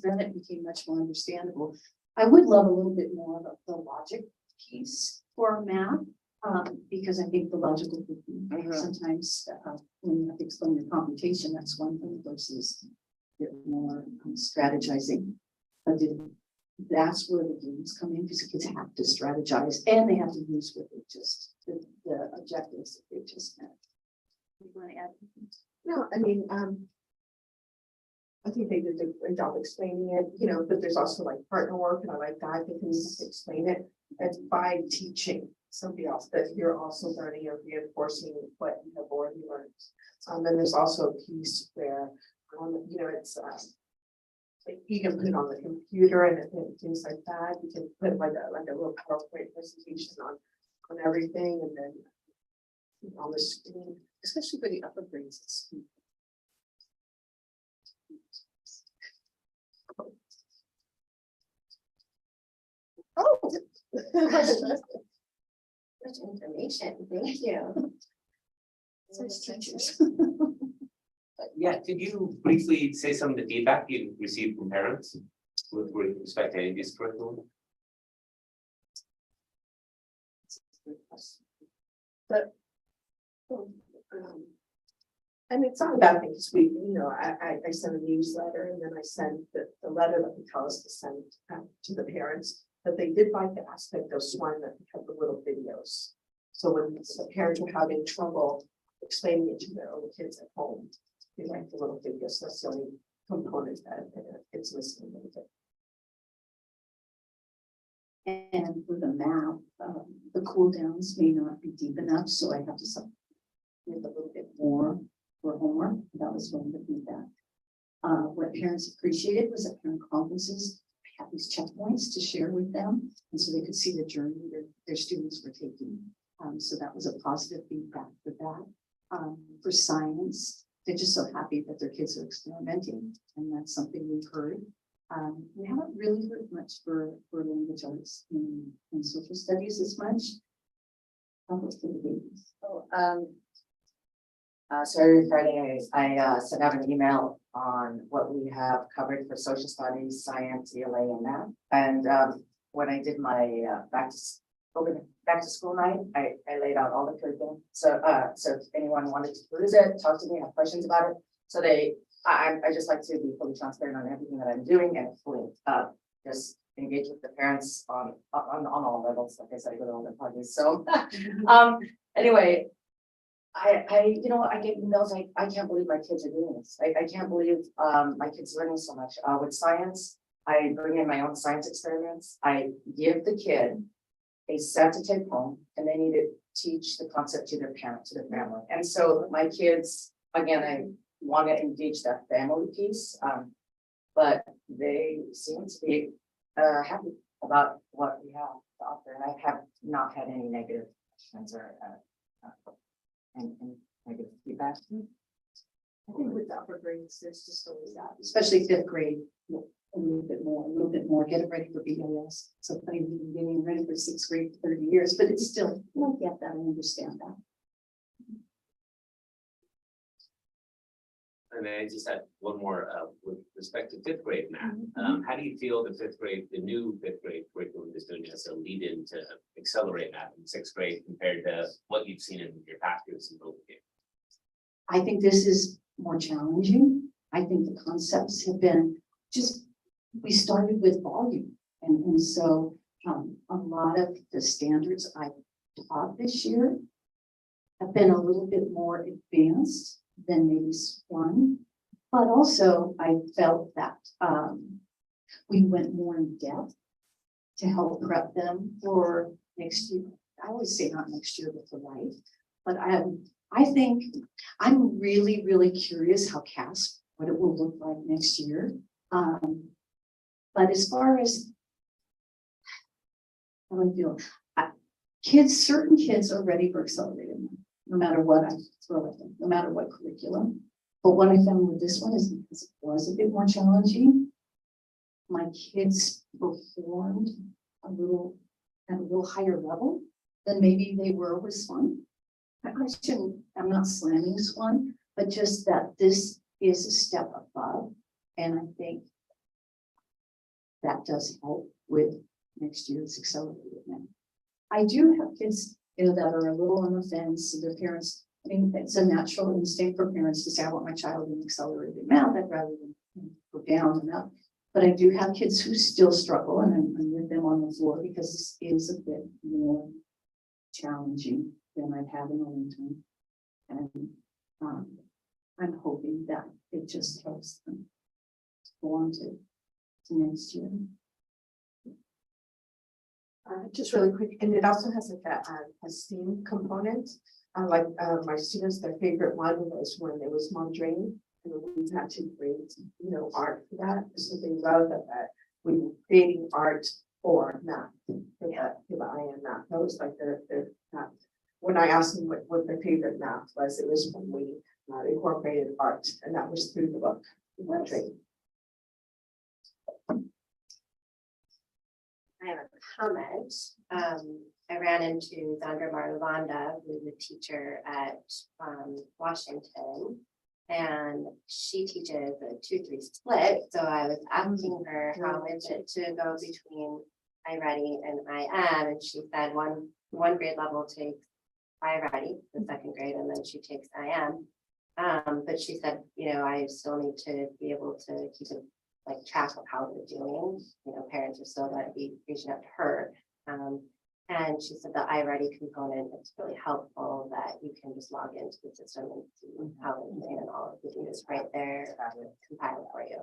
then it became much more understandable. I would love a little bit more of the logic piece for math, because I think the logical sometimes when you have to explain your computation, that's one thing versus a bit more strategizing. But that's where the games come in, because the kids have to strategize and they have to use what they just, the objectives that they just met. You want to add? No, I mean, I think they did a great job explaining it, you know, but there's also like partner work, and I like that, they can explain it. And by teaching somebody else, that you're also learning or reinforcing what you have already learned. And there's also a piece where, you know, it's like you can put it on the computer and things like that. You can put like a little PowerPoint presentation on everything, and then on the screen, especially for the upper grades. It's Oh, much information. Thank you. such teachers. Yeah, could you briefly say some of the feedback you received from parents with respect to any of these curriculum? But and it's not about things we, you know, I send a newsletter, and then I send the letter that we tell us to send to the parents. But they did like the aspect of SWAN that we have the little videos. So when the parents were having trouble explaining it to their own kids at home, they like the little videos. That's the only component that it's listening to. And for the math, the cool downs may not be deep enough, so I have to with a little bit more for homework. That was one of the feedback. What parents appreciated was at parent conferences, I had these checkpoints to share with them, and so they could see the journey that their students were taking. So that was a positive feedback for that. For science, they're just so happy that their kids are experimenting, and that's something we've heard. We haven't really heard much for language arts in social studies as much. How about for the babies? So every Friday, I send out an email on what we have covered for social studies, science, ELA, and math. And when I did my over back to school night, I laid out all the curriculum. So if anyone wanted to peruse it, talk to me, have questions about it. So I just like to be fully transparent on everything that I'm doing and fully just engage with the parents on all levels. Like I said, I go to all the parties. So anyway, I get emails, I can't believe my kids are doing this. I can't believe my kids learning so much with science. I bring in my own science experiments. I give the kid a set to take home, and they need to teach the concept to their parent, to their family. And so my kids, again, I want to engage that family piece, but they seem to be happy about what we have to offer. And I have not had any negative questions or and negative feedback. I think with the upper grades, there's just always that, especially fifth grade, a little bit more, get it ready for BLS. So funny, we've been getting ready for sixth grade for 30 years, but it's still, I get that, I understand that. And I just had one more with respect to fifth grade math. How do you feel the new fifth grade curriculum is doing as a lead in to accelerate math in sixth grade compared to what you've seen in your past years in Burlingame? I think this is more challenging. I think the concepts have been we started with volume. And so a lot of the standards I taught this year have been a little bit more advanced than maybe one, but also I felt that we went more in depth to help prep them for next year. I always say not next year, but for life. But I think I'm really, really curious how CASP, what it will look like next year. But as far as how I feel, certain kids are ready for accelerated math, no matter what I throw at them, no matter what curriculum. But what I found with this one is because it was a bit more challenging, my kids performed at a little higher level than maybe they were with SWAN. I'm not slamming SWAN, but just that this is a step above. And I think that does help with next year's accelerated math. I do have kids, that are a little on the fence, and their parents, I mean, it's a natural instinct for parents to say, I want my child in accelerated math, I'd rather than go down and up. But I do have kids who still struggle, and I'm with them on the floor because this is a bit more challenging than I've had in a long time. And I'm hoping that it just helps them go on to next year. Just really quick, and it also has like a STEAM component. My students, their favorite one was when it was Mondrian, and we had to create, art for that. So they love that we were creating art for math, for the IM math. That was like their when I asked them what their favorite math was, it was when we incorporated art, and that was through the book. Mondrian. I have a comment. I ran into Sandra Marlavanda, who is a teacher at Washington, and she teaches a 2-3 split. So I was asking her how is it to go between iReady and IM, and she said one grade level takes iReady, the second grade, and then she takes IM. But she said, I still need to be able to keep it like track of how they're doing. Parents are still going to be reaching out to her. And she said the iReady component, it's really helpful that you can just log into the system and see how they're doing, and all of the data is right there, compile it for you.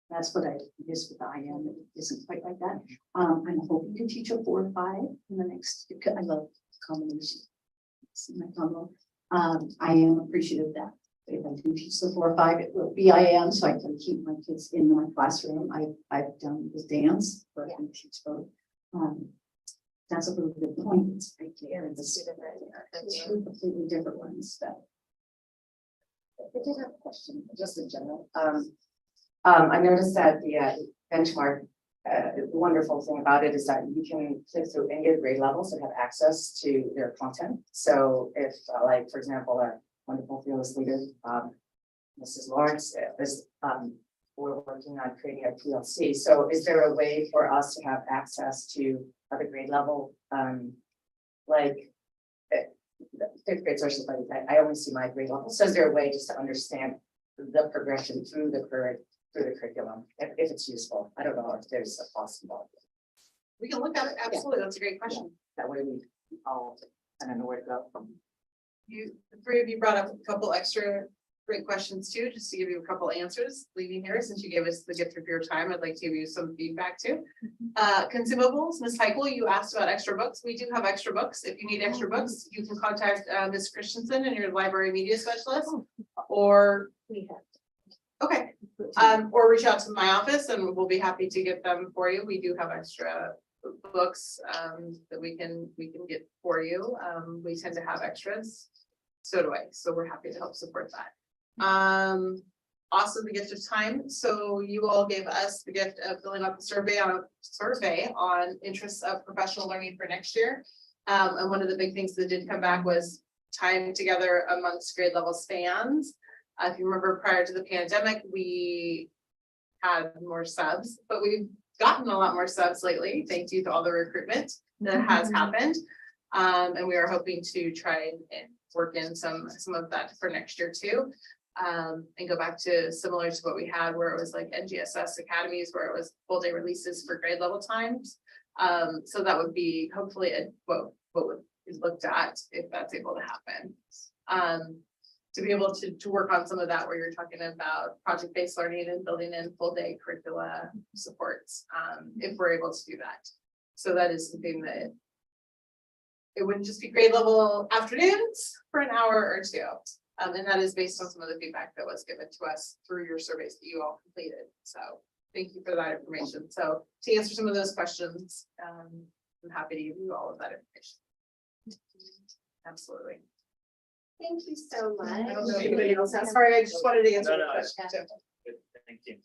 That's what I use with the IM. It isn't quite like that. I'm hoping to teach a 4 or 5 in the next, I love combination. It's my combo. I am appreciative that if I do teach the 4 or 5, it will be IM, so I can keep my kids in my classroom. I've done the dance, but I can teach both. That's a really good point. It's right there. It's two completely different ones. That I did have a question, just in general. I noticed that the benchmark, the wonderful thing about it is that you can click through any of the grade levels and have access to their content. So if, like, for example, our wonderful fearless leader, Mrs. Lawrence, is we're working on creating a PLC. So is there a way for us to have access to other grade level, like fifth grade social studies? I only see my grade level. So is there a way just to understand the progression through the curriculum, if it's useful? I don't know if there's a possibility. We can look at it, absolutely, that's a great question. That way we all kind of know where to go. The three of you brought up a couple extra great questions too, just to give you a couple answers leaving here, since you gave us the gift of your time. I'd like to give you some feedback too. Consumables, Ms. Heichel, you asked about extra books. We do have extra books. If you need extra books, you can contact Ms. Christensen and your library media specialist, or okay, or reach out to my office and we'll be happy to get them for you. We do have extra books that we can get for you. We tend to have extras. So do I. So we're happy to help support that. Also the gift of time. So you all gave us the gift of filling out the survey on interests of professional learning for next year. And one of the big things that did come back was time together amongst grade level spans. If you remember, prior to the pandemic, we had more subs, but we've gotten a lot more subs lately, thanks to all the recruitment that has happened. And we are hoping to try and work in some of that for next year too. And go back to similar to what we had, where it was like NGSS academies, where it was full day releases for grade level times. So that would be hopefully what is looked at if that's able to happen. To be able to work on some of that, where you're talking about project-based learning and building in full day curricula supports, if we're able to do that. So that is something that it wouldn't just be grade level afternoons for an hour or two. And that is based on some of the feedback that was given to us through your surveys that you all completed. So thank you for that information. So to answer some of those questions, I'm happy to give you all of that information. Absolutely. Thank you so much. I don't know if anybody else has. Sorry, I just wanted to answer the question. Good, thank you.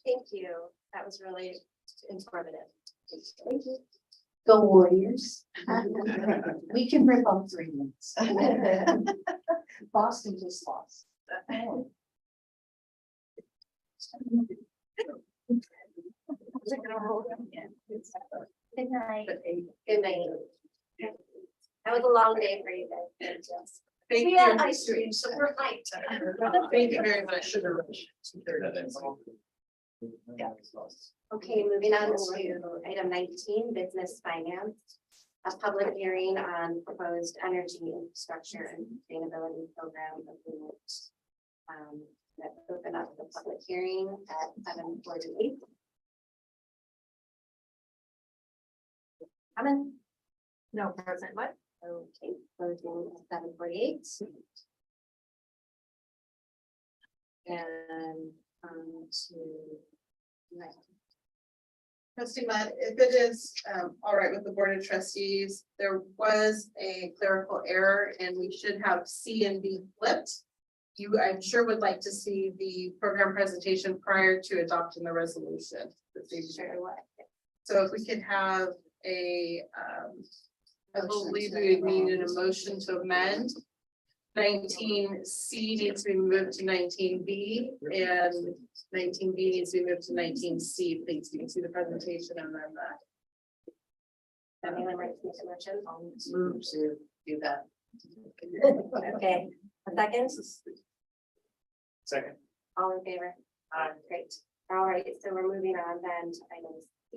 Thank you. That was really informative. Thank you. Go Warriors. We can rip up 3 minutes. Boston just lost. Good night. Good night. That was a long day for you guys. Thank We you. had ice cream, so we're hyped. Thank you very much. Okay, moving on to item 19, business finance. A public hearing on proposed energy infrastructure and sustainability program agreement. Let's open up the public hearing at 7:48. Coming? No, present, what? Okay, closing at 7:48. And Trustee Mudd, if it is all right with the Board of Trustees, there was a clerical error and we should have C and B flipped. You, I'm sure, would like to see the program presentation prior to adopting the resolution. So if we could have I believe we would need an emotion to amend. 19C needs to be moved to 19B and 19B needs to be moved to 19C. Please, you can see the presentation and then that. Anyone like to make a motion? I'll move to do that. Okay, a second, Second. all in favor? Great. All right, so we're moving on then to item C.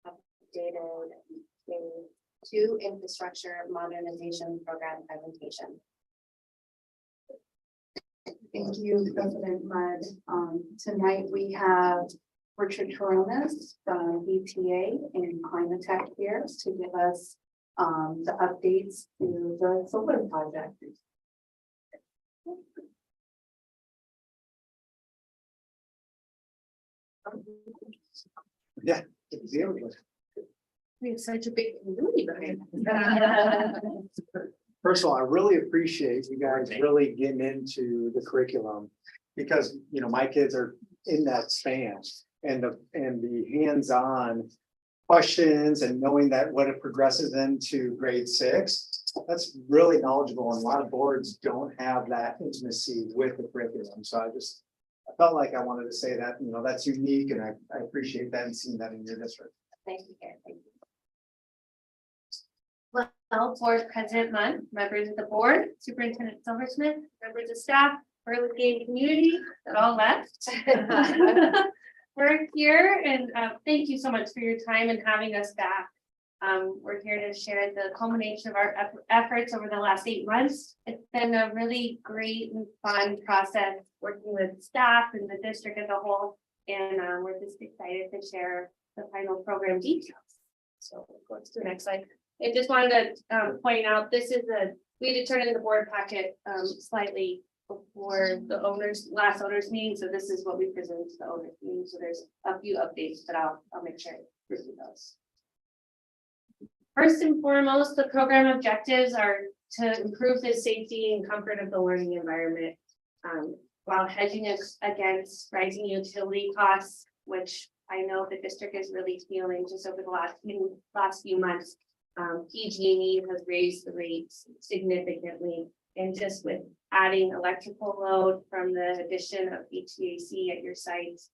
Updated to infrastructure modernization program presentation. Thank you, President Mudd. Tonight we have Richard Toronis from ETA and Climate Tech here to give us the updates to the solar project. Yeah. good to see everybody. We have such a big community behind. First of all, I really appreciate you guys really getting into the curriculum. Because, you know, my kids are in that span and the hands-on questions and knowing that what it progresses into grade 6. That's really knowledgeable and a lot of boards don't have that intimacy with the curriculum. So I just felt like I wanted to say that, that's unique and I appreciate that and seeing that in your district. Thank you, Karen. Thank you. Well, board president Munn, members of the board, Superintendent Silversmith, members of staff, Burlingame community that all left. We're here and thank you so much for your time and having us back. We're here to share the culmination of our efforts over the last 8 months. It's been a really great and fun process working with staff and the district as a whole. And we're just excited to share the final program details. So we'll go to the next slide. I just wanted to point out, this is we had to turn in the board packet slightly before the last owners meeting. So this is what we presented to the owners meeting. So there's a few updates, but I'll make sure I review those. First and foremost, the program objectives are to improve the safety and comfort of the learning environment while hedging against rising utility costs, which I know the district is really feeling just over the last few months. PG&E has raised the rates significantly, and just with adding electrical load from the addition of HVAC at your sites,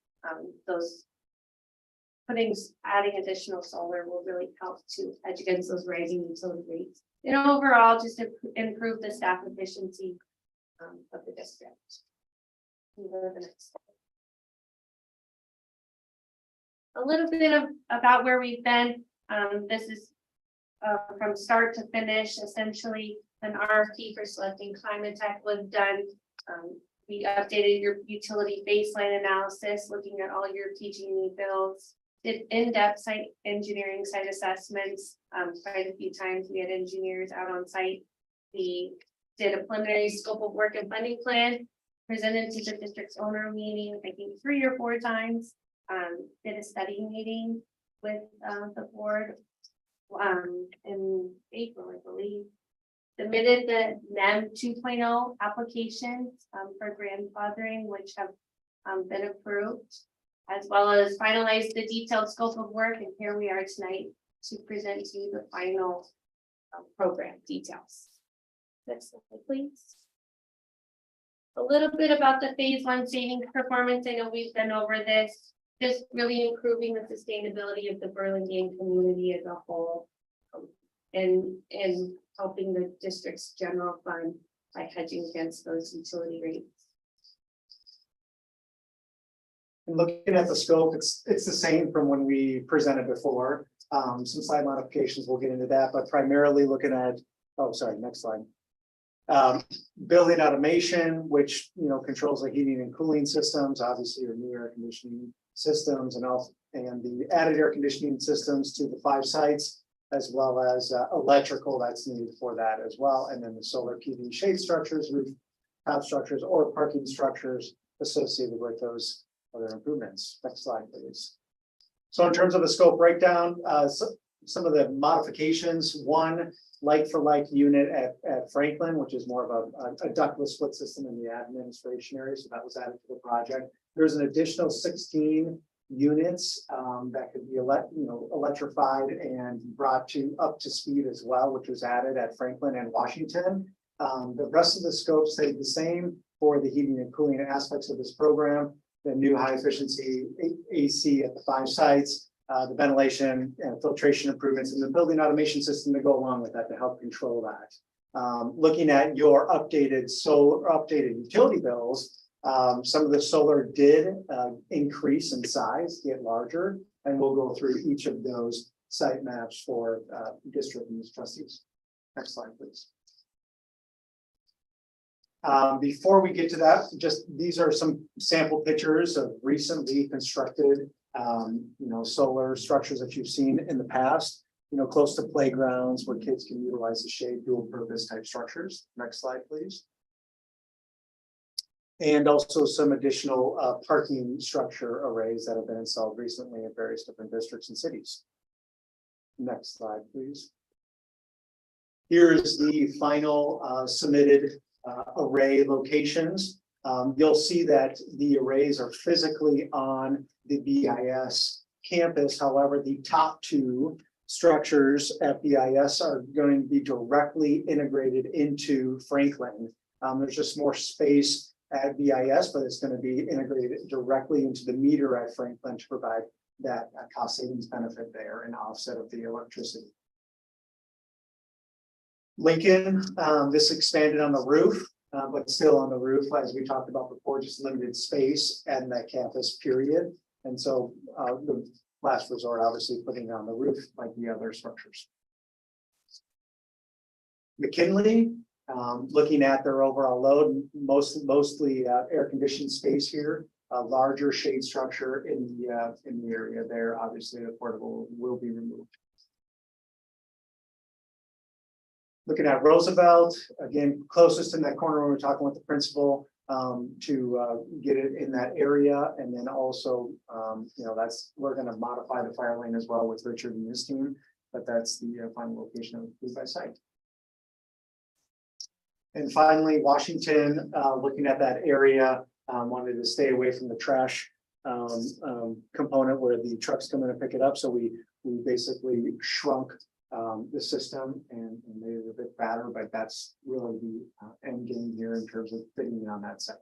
adding additional solar will really help to hedge against those rising utility rates. And overall, just to improve the staff efficiency of the district. Go to the next slide. A little bit about where we've been. This is from start to finish. Essentially, an RFP for selecting Climate Tech was done. We updated your utility baseline analysis, looking at all your PG&E bills. Did in-depth site engineering site assessments quite a few times. We had engineers out on site. We did a preliminary scope of work and funding plan, presented to the district's owner meeting, I think 3 or 4 times. Did a study meeting with the board in April, I believe. Submitted the NEM 2.0 applications for grandfathering, which have been approved, as well as finalized the detailed scope of work. And here we are tonight to present to you the final program details. Next slide, please. A little bit about the phase 1 savings performance. I know we've been over this, just really improving the sustainability of the Burlingame community as a whole, and helping the district's general fund by hedging against those utility rates. Looking at the scope, it's the same from when we presented before. Some slight modifications, we'll get into that, but primarily looking at, next slide. Building automation, which controls the heating and cooling systems, obviously your new air conditioning systems, and the added air conditioning systems to the 5 sites, as well as electrical that's needed for that as well, and then the solar PV shade structures, roof top structures, or parking structures associated with those other improvements. Next slide, please. So in terms of the scope breakdown, some of the modifications, one like-for-like unit at Franklin, which is more of a ductless split system in the administration area, so that was added to the project. There's an additional 16 units that could be electrified and brought up to speed as well, which was added at Franklin and Washington. The rest of the scope stayed the same for the heating and cooling aspects of this program. The new high efficiency AC at the 5 sites, the ventilation and filtration improvements, and the building automation system to go along with that to help control that. Looking at your updated utility bills, some of the solar did increase in size, get larger, and we'll go through each of those site maps for district and trustees. Next slide, please. Before we get to that, these are some sample pictures of recently constructed solar structures that you've seen in the past, close to playgrounds where kids can utilize the shade, dual purpose type structures. Next slide, please. And also some additional parking structure arrays that have been installed recently in various different districts and cities. Next slide, please. Here's the final submitted array locations. You'll see that the arrays are physically on the BIS campus. However, the top 2 structures at BIS are going to be directly integrated into Franklin. There's just more space at BIS, but it's going to be integrated directly into the meter at Franklin to provide that cost savings benefit there and offset of the electricity. Lincoln, this expanded on the roof, but still on the roof, as we talked about before, just limited space and that campus period. And so the last resort, obviously putting it on the roof like the other structures. McKinley, looking at their overall load, mostly air conditioned space here, a larger shade structure in the area there. Obviously, the portable will be removed. Looking at Roosevelt, again, closest in that corner when we're talking with the principal to get it in that area. And then also, we're going to modify the fire lane as well with Richard and his team, but that's the final location of the by site. And finally, Washington, looking at that area, wanted to stay away from the trash component where the trucks come in and pick it up. So we basically shrunk the system and made it a bit fatter, but that's really the end game here in terms of fitting it on that site.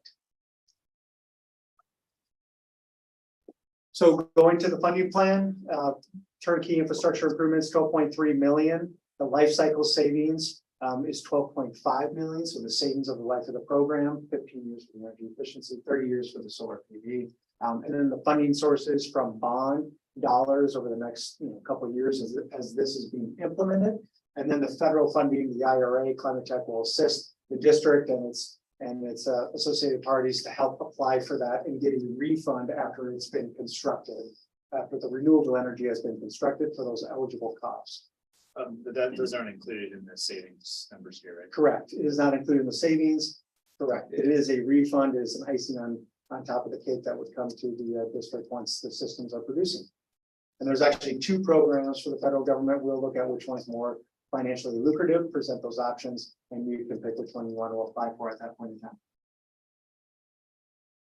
So going to the funding plan, turnkey infrastructure improvements, 12.3 million. The life cycle savings is 12.5 million. So the savings of the life of the program, 15 years for the energy efficiency, 30 years for the solar PV. And then the funding sources from bond dollars over the next couple of years as this is being implemented. And then the federal funding, the IRA, Climate Tech will assist the district and its associated parties to help apply for that and getting a refund after it's been constructed, after the renewable energy has been constructed for those eligible costs. But those aren't included in the savings numbers here, right? Correct. It is not included in the savings. Correct. It is a refund. It is an icing on top of the cake that would come to the district once the systems are producing. And there's actually 2 programs for the federal government. We'll look at which one's more financially lucrative, present those options, and you can pick which one you want to apply for at that point in time.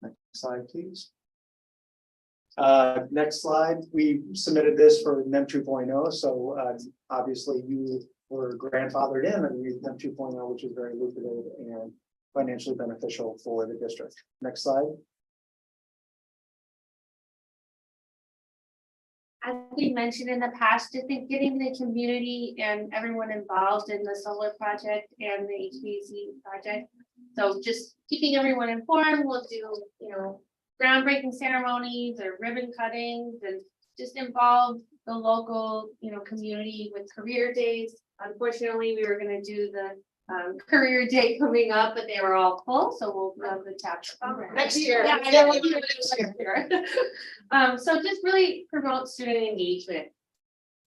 Next slide, please. Next slide. We submitted this for NEM 2.0. So obviously you were grandfathered in and we NEM 2.0, which is very lucrative and financially beneficial for the district. Next slide. As we mentioned in the past, I think getting the community and everyone involved in the solar project and the HVAC project. So just keeping everyone informed, we'll do, groundbreaking ceremonies or ribbon cuttings and just involve the local, community with career days. Unfortunately, we were going to do the career day coming up, but they were all full, so we'll have the chapter Next year. Yeah, I know we'll do it next year. So just really promote student engagement.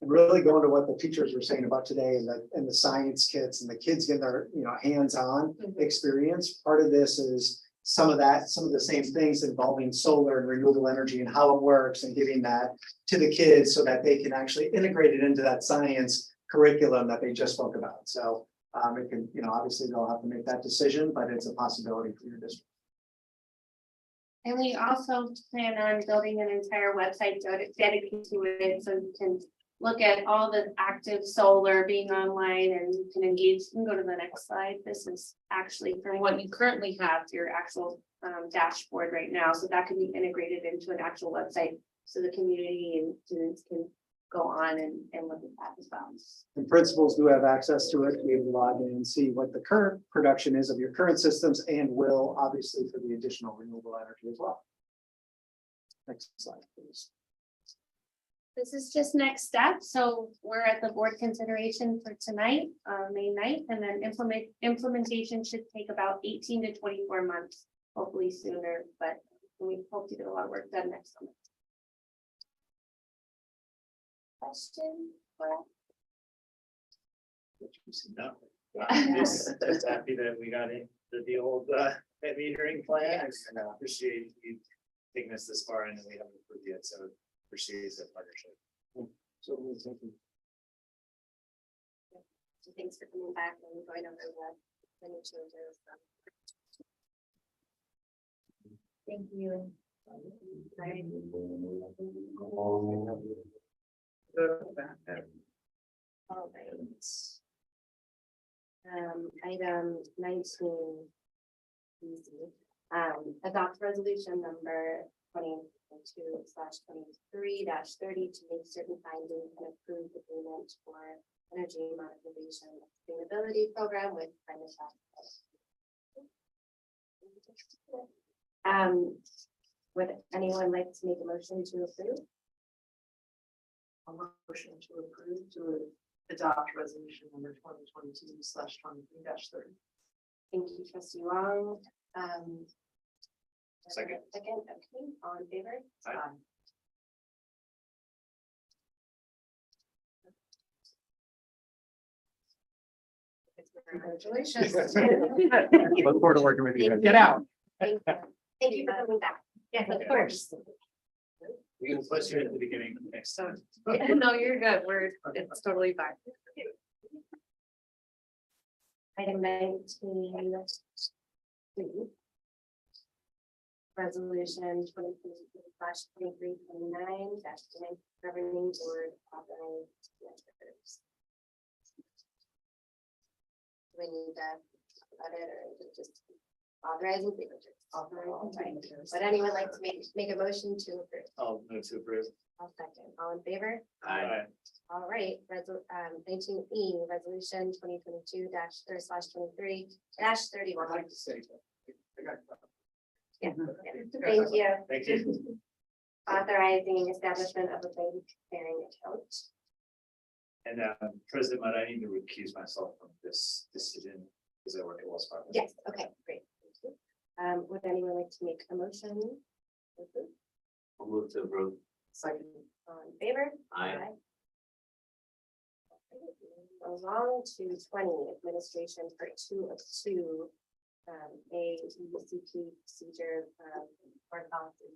And really going to what the teachers were saying about today and the science kits and the kids getting their hands-on experience. Part of this is some of the same things involving solar and renewable energy and how it works and giving that to the kids so that they can actually integrate it into that science curriculum that they just spoke about. So it can, obviously they'll have to make that decision, but it's a possibility for your district. And we also plan on building an entire website dedicated to it, so you can look at all the active solar being online and you can engage. You can go to the next slide. This is actually from what you currently have, your actual dashboard right now. So that can be integrated into an actual website so the community and students can go on and look at that as well. And principals do have access to it. We have to log in and see what the current production is of your current systems and will obviously for the additional renewable energy as well. Next slide, please. This is just next step. So we're at the board consideration for tonight, May 9th, and then implementation should take about 18 to 24 months, hopefully sooner, but we hope to get a lot of work done next summer. Question? No. Just happy that we got the old metering plan, and I appreciate you taking us this far and we haven't approved yet, so appreciate the partnership. So thank you. So thanks for coming back and going over the new changes. Thank you. All right. Item 19. Easy. Adopt resolution number 2022/23-30 to make certain findings and approve agreement for energy modernization sustainability program with climate change. Would anyone like to make a motion to approve? A motion to approve to adopt resolution number 2022/23-30. Thank you, trustee Wong. Second. Second, okay, all in favor? Aye. Congratulations. Look forward to working with you guys. Get out. Thank you. Thank you for coming back. Yes, of course. We can place you at the beginning next time. No, you're good. It's totally fine. Item 19. Resolution 2022/2329 governing board authorized transfers. Do we need that about it, or is it just authorizing signatures? Authorizing. Would anyone like to make a motion to approve? I'll move to approve. I'll second. All in favor? Aye. All right, 19E, resolution 2022/23-31. I'd like to say that. I got Yeah, thank you. Thank you. Authorizing establishment of a bank bearing account. And President, might I need to recuse myself from this decision because I work at Wells Fargo? Yes, okay, great. Thank you. Would anyone like to make a motion? I'll move to approve. Second. All in favor? Aye. Along to 20, administration part 2 of 2. A UCP procedure for policy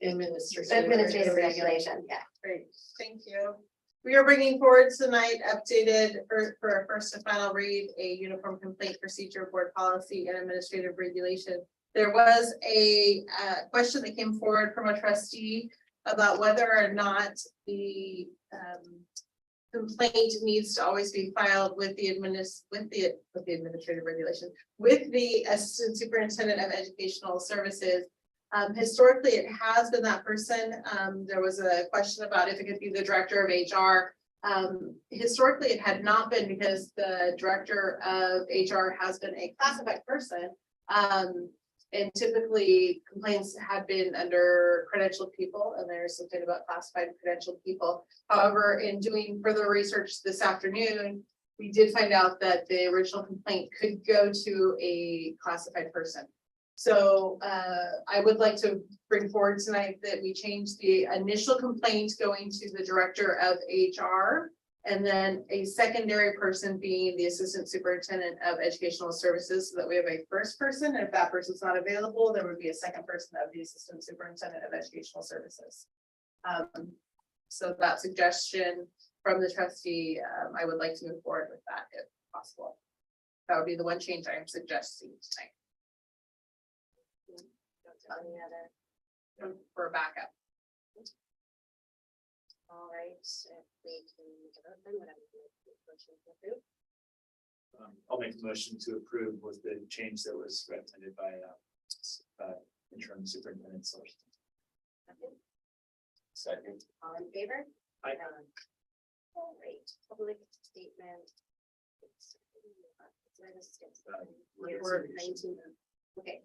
and administrative regulation. Yeah. Great, thank you. We are bringing forward tonight updated for a first and final read, a uniform complaint procedure, board policy and administrative regulation. There was a question that came forward from a trustee about whether or not the complaint needs to always be filed with the administrative regulation, with the assistant superintendent of educational services. Historically, it has been that person. There was a question about if it could be the director of HR. Historically, it had not been because the director of HR has been a classified person. And typically complaints had been under credentialed people, and there's something about classified credentialed people. However, in doing further research this afternoon, we did find out that the original complaint could go to a classified person. So I would like to bring forward tonight that we change the initial complaint going to the director of HR, and then a secondary person being the assistant superintendent of educational services, so that we have a first person. And if that person's not available, there would be a second person of the assistant superintendent of educational services. So that suggestion from the trustee, I would like to move forward with that if possible. That would be the one change I am suggesting tonight. Any other for backup? All right, if we can make it open, whatever. I'll make the motion to approve with the change that was recommended by interim superintendent. Second. All in favor? Aye. All right, public statement. We're- 19. Okay,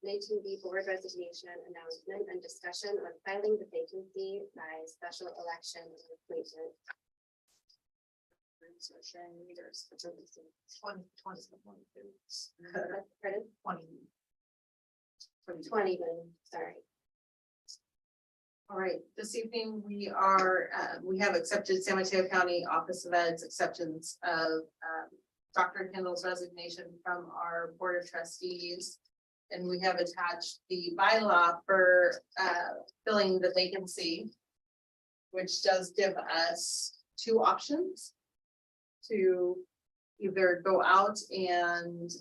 19B board resignation announcement and discussion on filing the vacancy by special election and appointment. Pardon? 20, sorry. All right, this evening we have accepted San Mateo County Office of Ed's acceptance of Dr. Kendall's resignation from our Board of Trustees. And we have attached the bylaw for filling the vacancy, which does give us two options to either go out and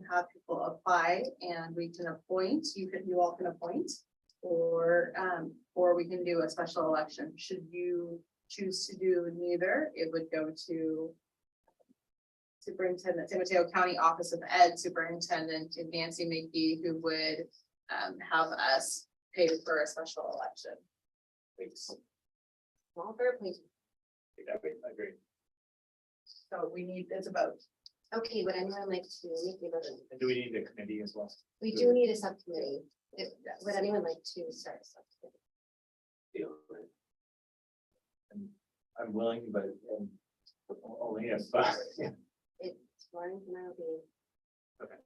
have people apply and we can appoint, you all can appoint, or we can do a special election. Should you choose to do neither, it would go to Superintendent, San Mateo County Office of Ed Superintendent Nancy McGee, who would have us pay for a special election. Well, fair play. I agree. So we need, it's a vote. Okay, would anyone like to make the motion? And do we need a committee as well? We do need a subcommittee. Would anyone like to start a subcommittee? I'm willing, but only if, yeah. It's Lauren and I'll be. Okay.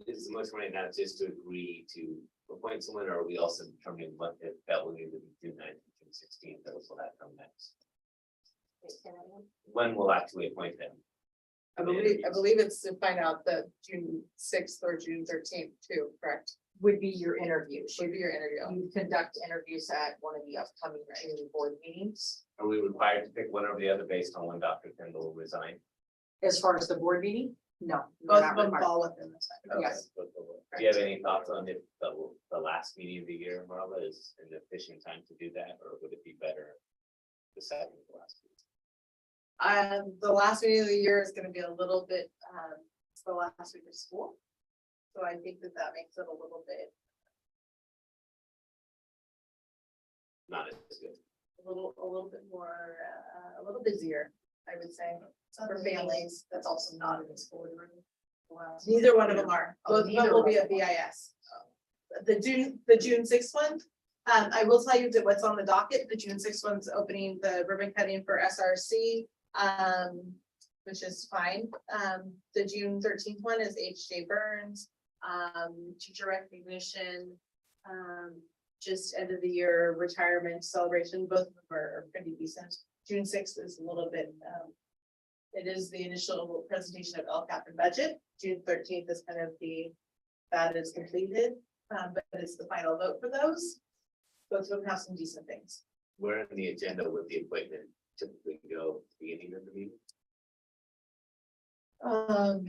Is the motion right now just to agree to appoint someone, or are we also determining what if that will either be June 9th, June 16th, or will that come next? When will actually appoint them? I believe it's to find out the June 6th or June 13th too, correct? Would be your interview. Would be your interview. You conduct interviews at one of the upcoming June board meetings. Are we required to pick one or the other based on when Dr. Kendall resigned? As far as the board meeting, no. Both of them fall within this. Okay. Yes. Do you have any thoughts on if the last meeting of the year, Marla, is an efficient time to do that, or would it be better the second to last week? The last meeting of the year is gonna be a little bit, it's the last week of school. So I think that makes it a little bit, Not as good. a little bit more, a little busier, I would say, for families. That's also not in this board room. Neither one of them are. Oh, Both of them neither will of be at them. BIS. The June 6th one, I will tell you that what's on the docket, the June 6th one's opening the ribbon cutting for SRC, which is fine. The June 13th one is H.J. Burns, teacher recognition, just end of the year retirement celebration. Both of them are pretty decent. June 6th is a little bit, it is the initial presentation of LCAP and budget. June 13th is kind of that is completed, but it's the final vote for those. Both of them have some decent things. Where in the agenda would the appointment typically go at the beginning of the meeting?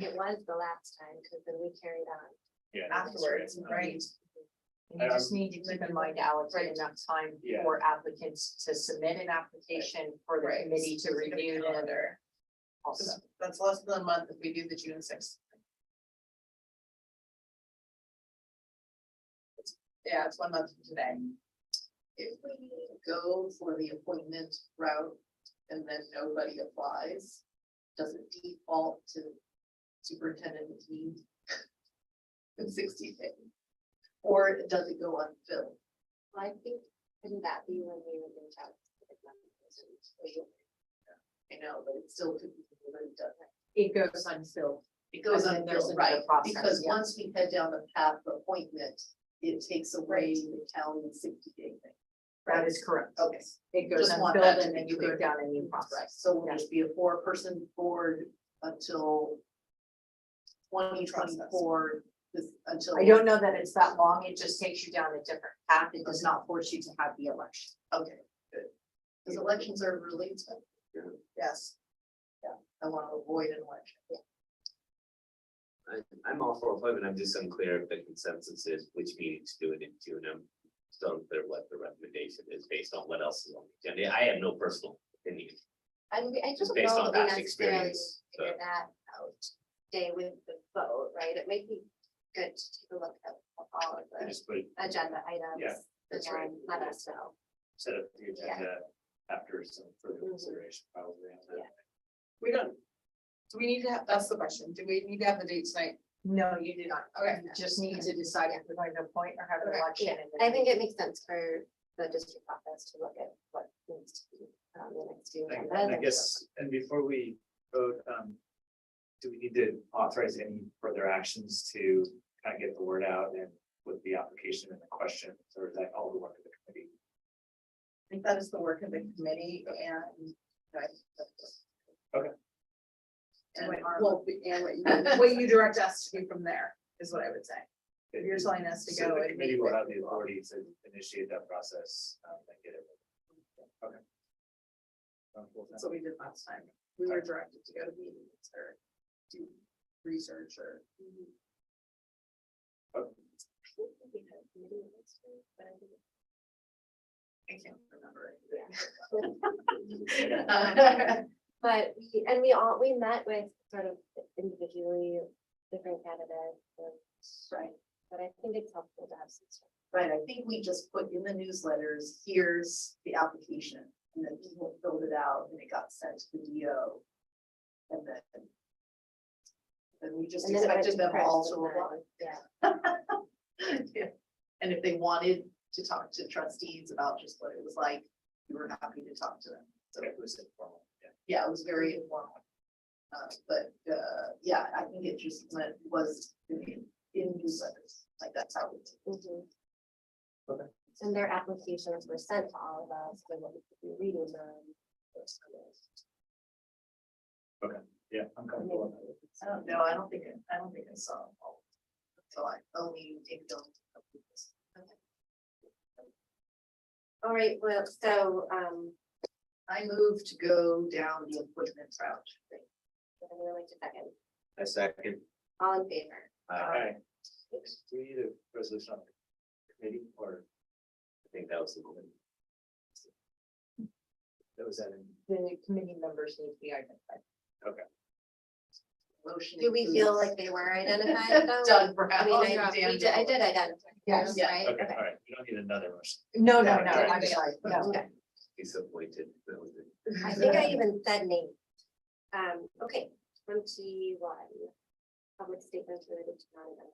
It was the last time, because then we carried on. Yeah. Afterwards, right? And you just need to keep in mind allocate enough time Yeah. for applicants to submit an application for the Right. committee to review it. Calendar. Also, That's less than a month if we do the June 6th. Yeah, it's 1 month from today. if we go for the appointment route and then nobody applies, does it default to superintendent McGee in 60 days? Or does it go unfilled? Well, I think, couldn't that be when we would reach out? to the members? I know, but it still could be really done. It goes unfilled. It goes And then there's unfilled, another right, process, because yeah. once we head down the path of appointment, it takes away the county 60-day thing. That is correct. Okay. It goes Just want unfilled that to and then be you go clear. down a new Right, process. so we'll just be a 4-person board until 2024, until. I don't know that it's that long. It just takes you down a different path. It does not force you to have the election. Okay, good. Because elections are really tough. Yes. I want to avoid an election. I'm all for appointment. I'm just unclear if the consensus is which meeting to do it into, and I'm still unclear what the recommendation is based on what else is on the agenda. I have no personal opinion. I just don't Based know on that we past necessarily experience, figure so. that out today with the vote, right? It might be good to take a look at all of I the just put, agenda items. Yeah, that's right. And let us know. set up the agenda after some further consideration, probably. On that. Yeah. We don't. Do we need to have, that's the question. Do we need to have the date tonight? No, you do not. Okay. You just need to decide if you're going to appoint or have an Okay. election. Yeah, and then I think it makes sense for the district office to look at what needs to be on the next two. And agendas. I guess, and before we vote, do we need to authorize any further actions to kind of get the word out and with the application and the questions, or is that all the work of the committee? I think that is the work of the committee and. Okay. And what you direct us to do from there is what I would say. If you're telling us to So go. the and committee meet will with have the people. authority to initiate that process, and get it. Okay. That's what we did last time. We were directed to go to meetings or do research or. I can't remember it. But we met with sort of individually different candidates. Right. But I think it's helpful to have some. Right, I think we just put in the newsletters, here's the application, and then people filled it out and it got sent to the DO. And then we just And then it went expected to them all press to and apply. then- Yeah. And if they wanted to talk to trustees about just what it was like, we were happy to talk to them. So it was informal, yeah. yeah, it was very informal. Yeah, I think it just was in newsletters, like that's how it. Okay. And their applications were sent to all of us, so we could be reading them. Okay, yeah, I'm comfortable. with that. I don't know, I don't think I saw them all. So I only take them. All right, well, so, I move to go down the appointment route. anyone like to second? A second. All in favor? Okay. Do we need a resolution on the committee or I think that was the one. that was that in? The committee members need to be identified. Okay. Motion. Do we feel like they were identified though? Doug Brown. I mean, Dan I did identify. Yes, yeah. Right? Okay, all right, we don't need another motion. No, Okay. I'm sorry, no. Okay. Disappointed. That was it. I think I even said name. Okay, 21. Public statements related to non-event.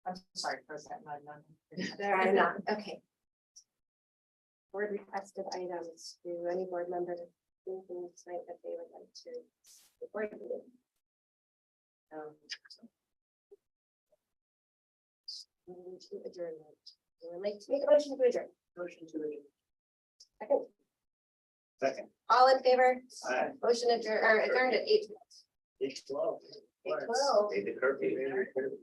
I'm sorry, President, There are not, okay. Board requested items. Do any board member have anything tonight that they would like to report? Moving to adjournment. I would like to make a motion to adjourn. Motion to adjourn. Second, Second. all in favor? Aye. Motion adjourned, or adjourned at 8:12. H12. 8:12. Made the curfew.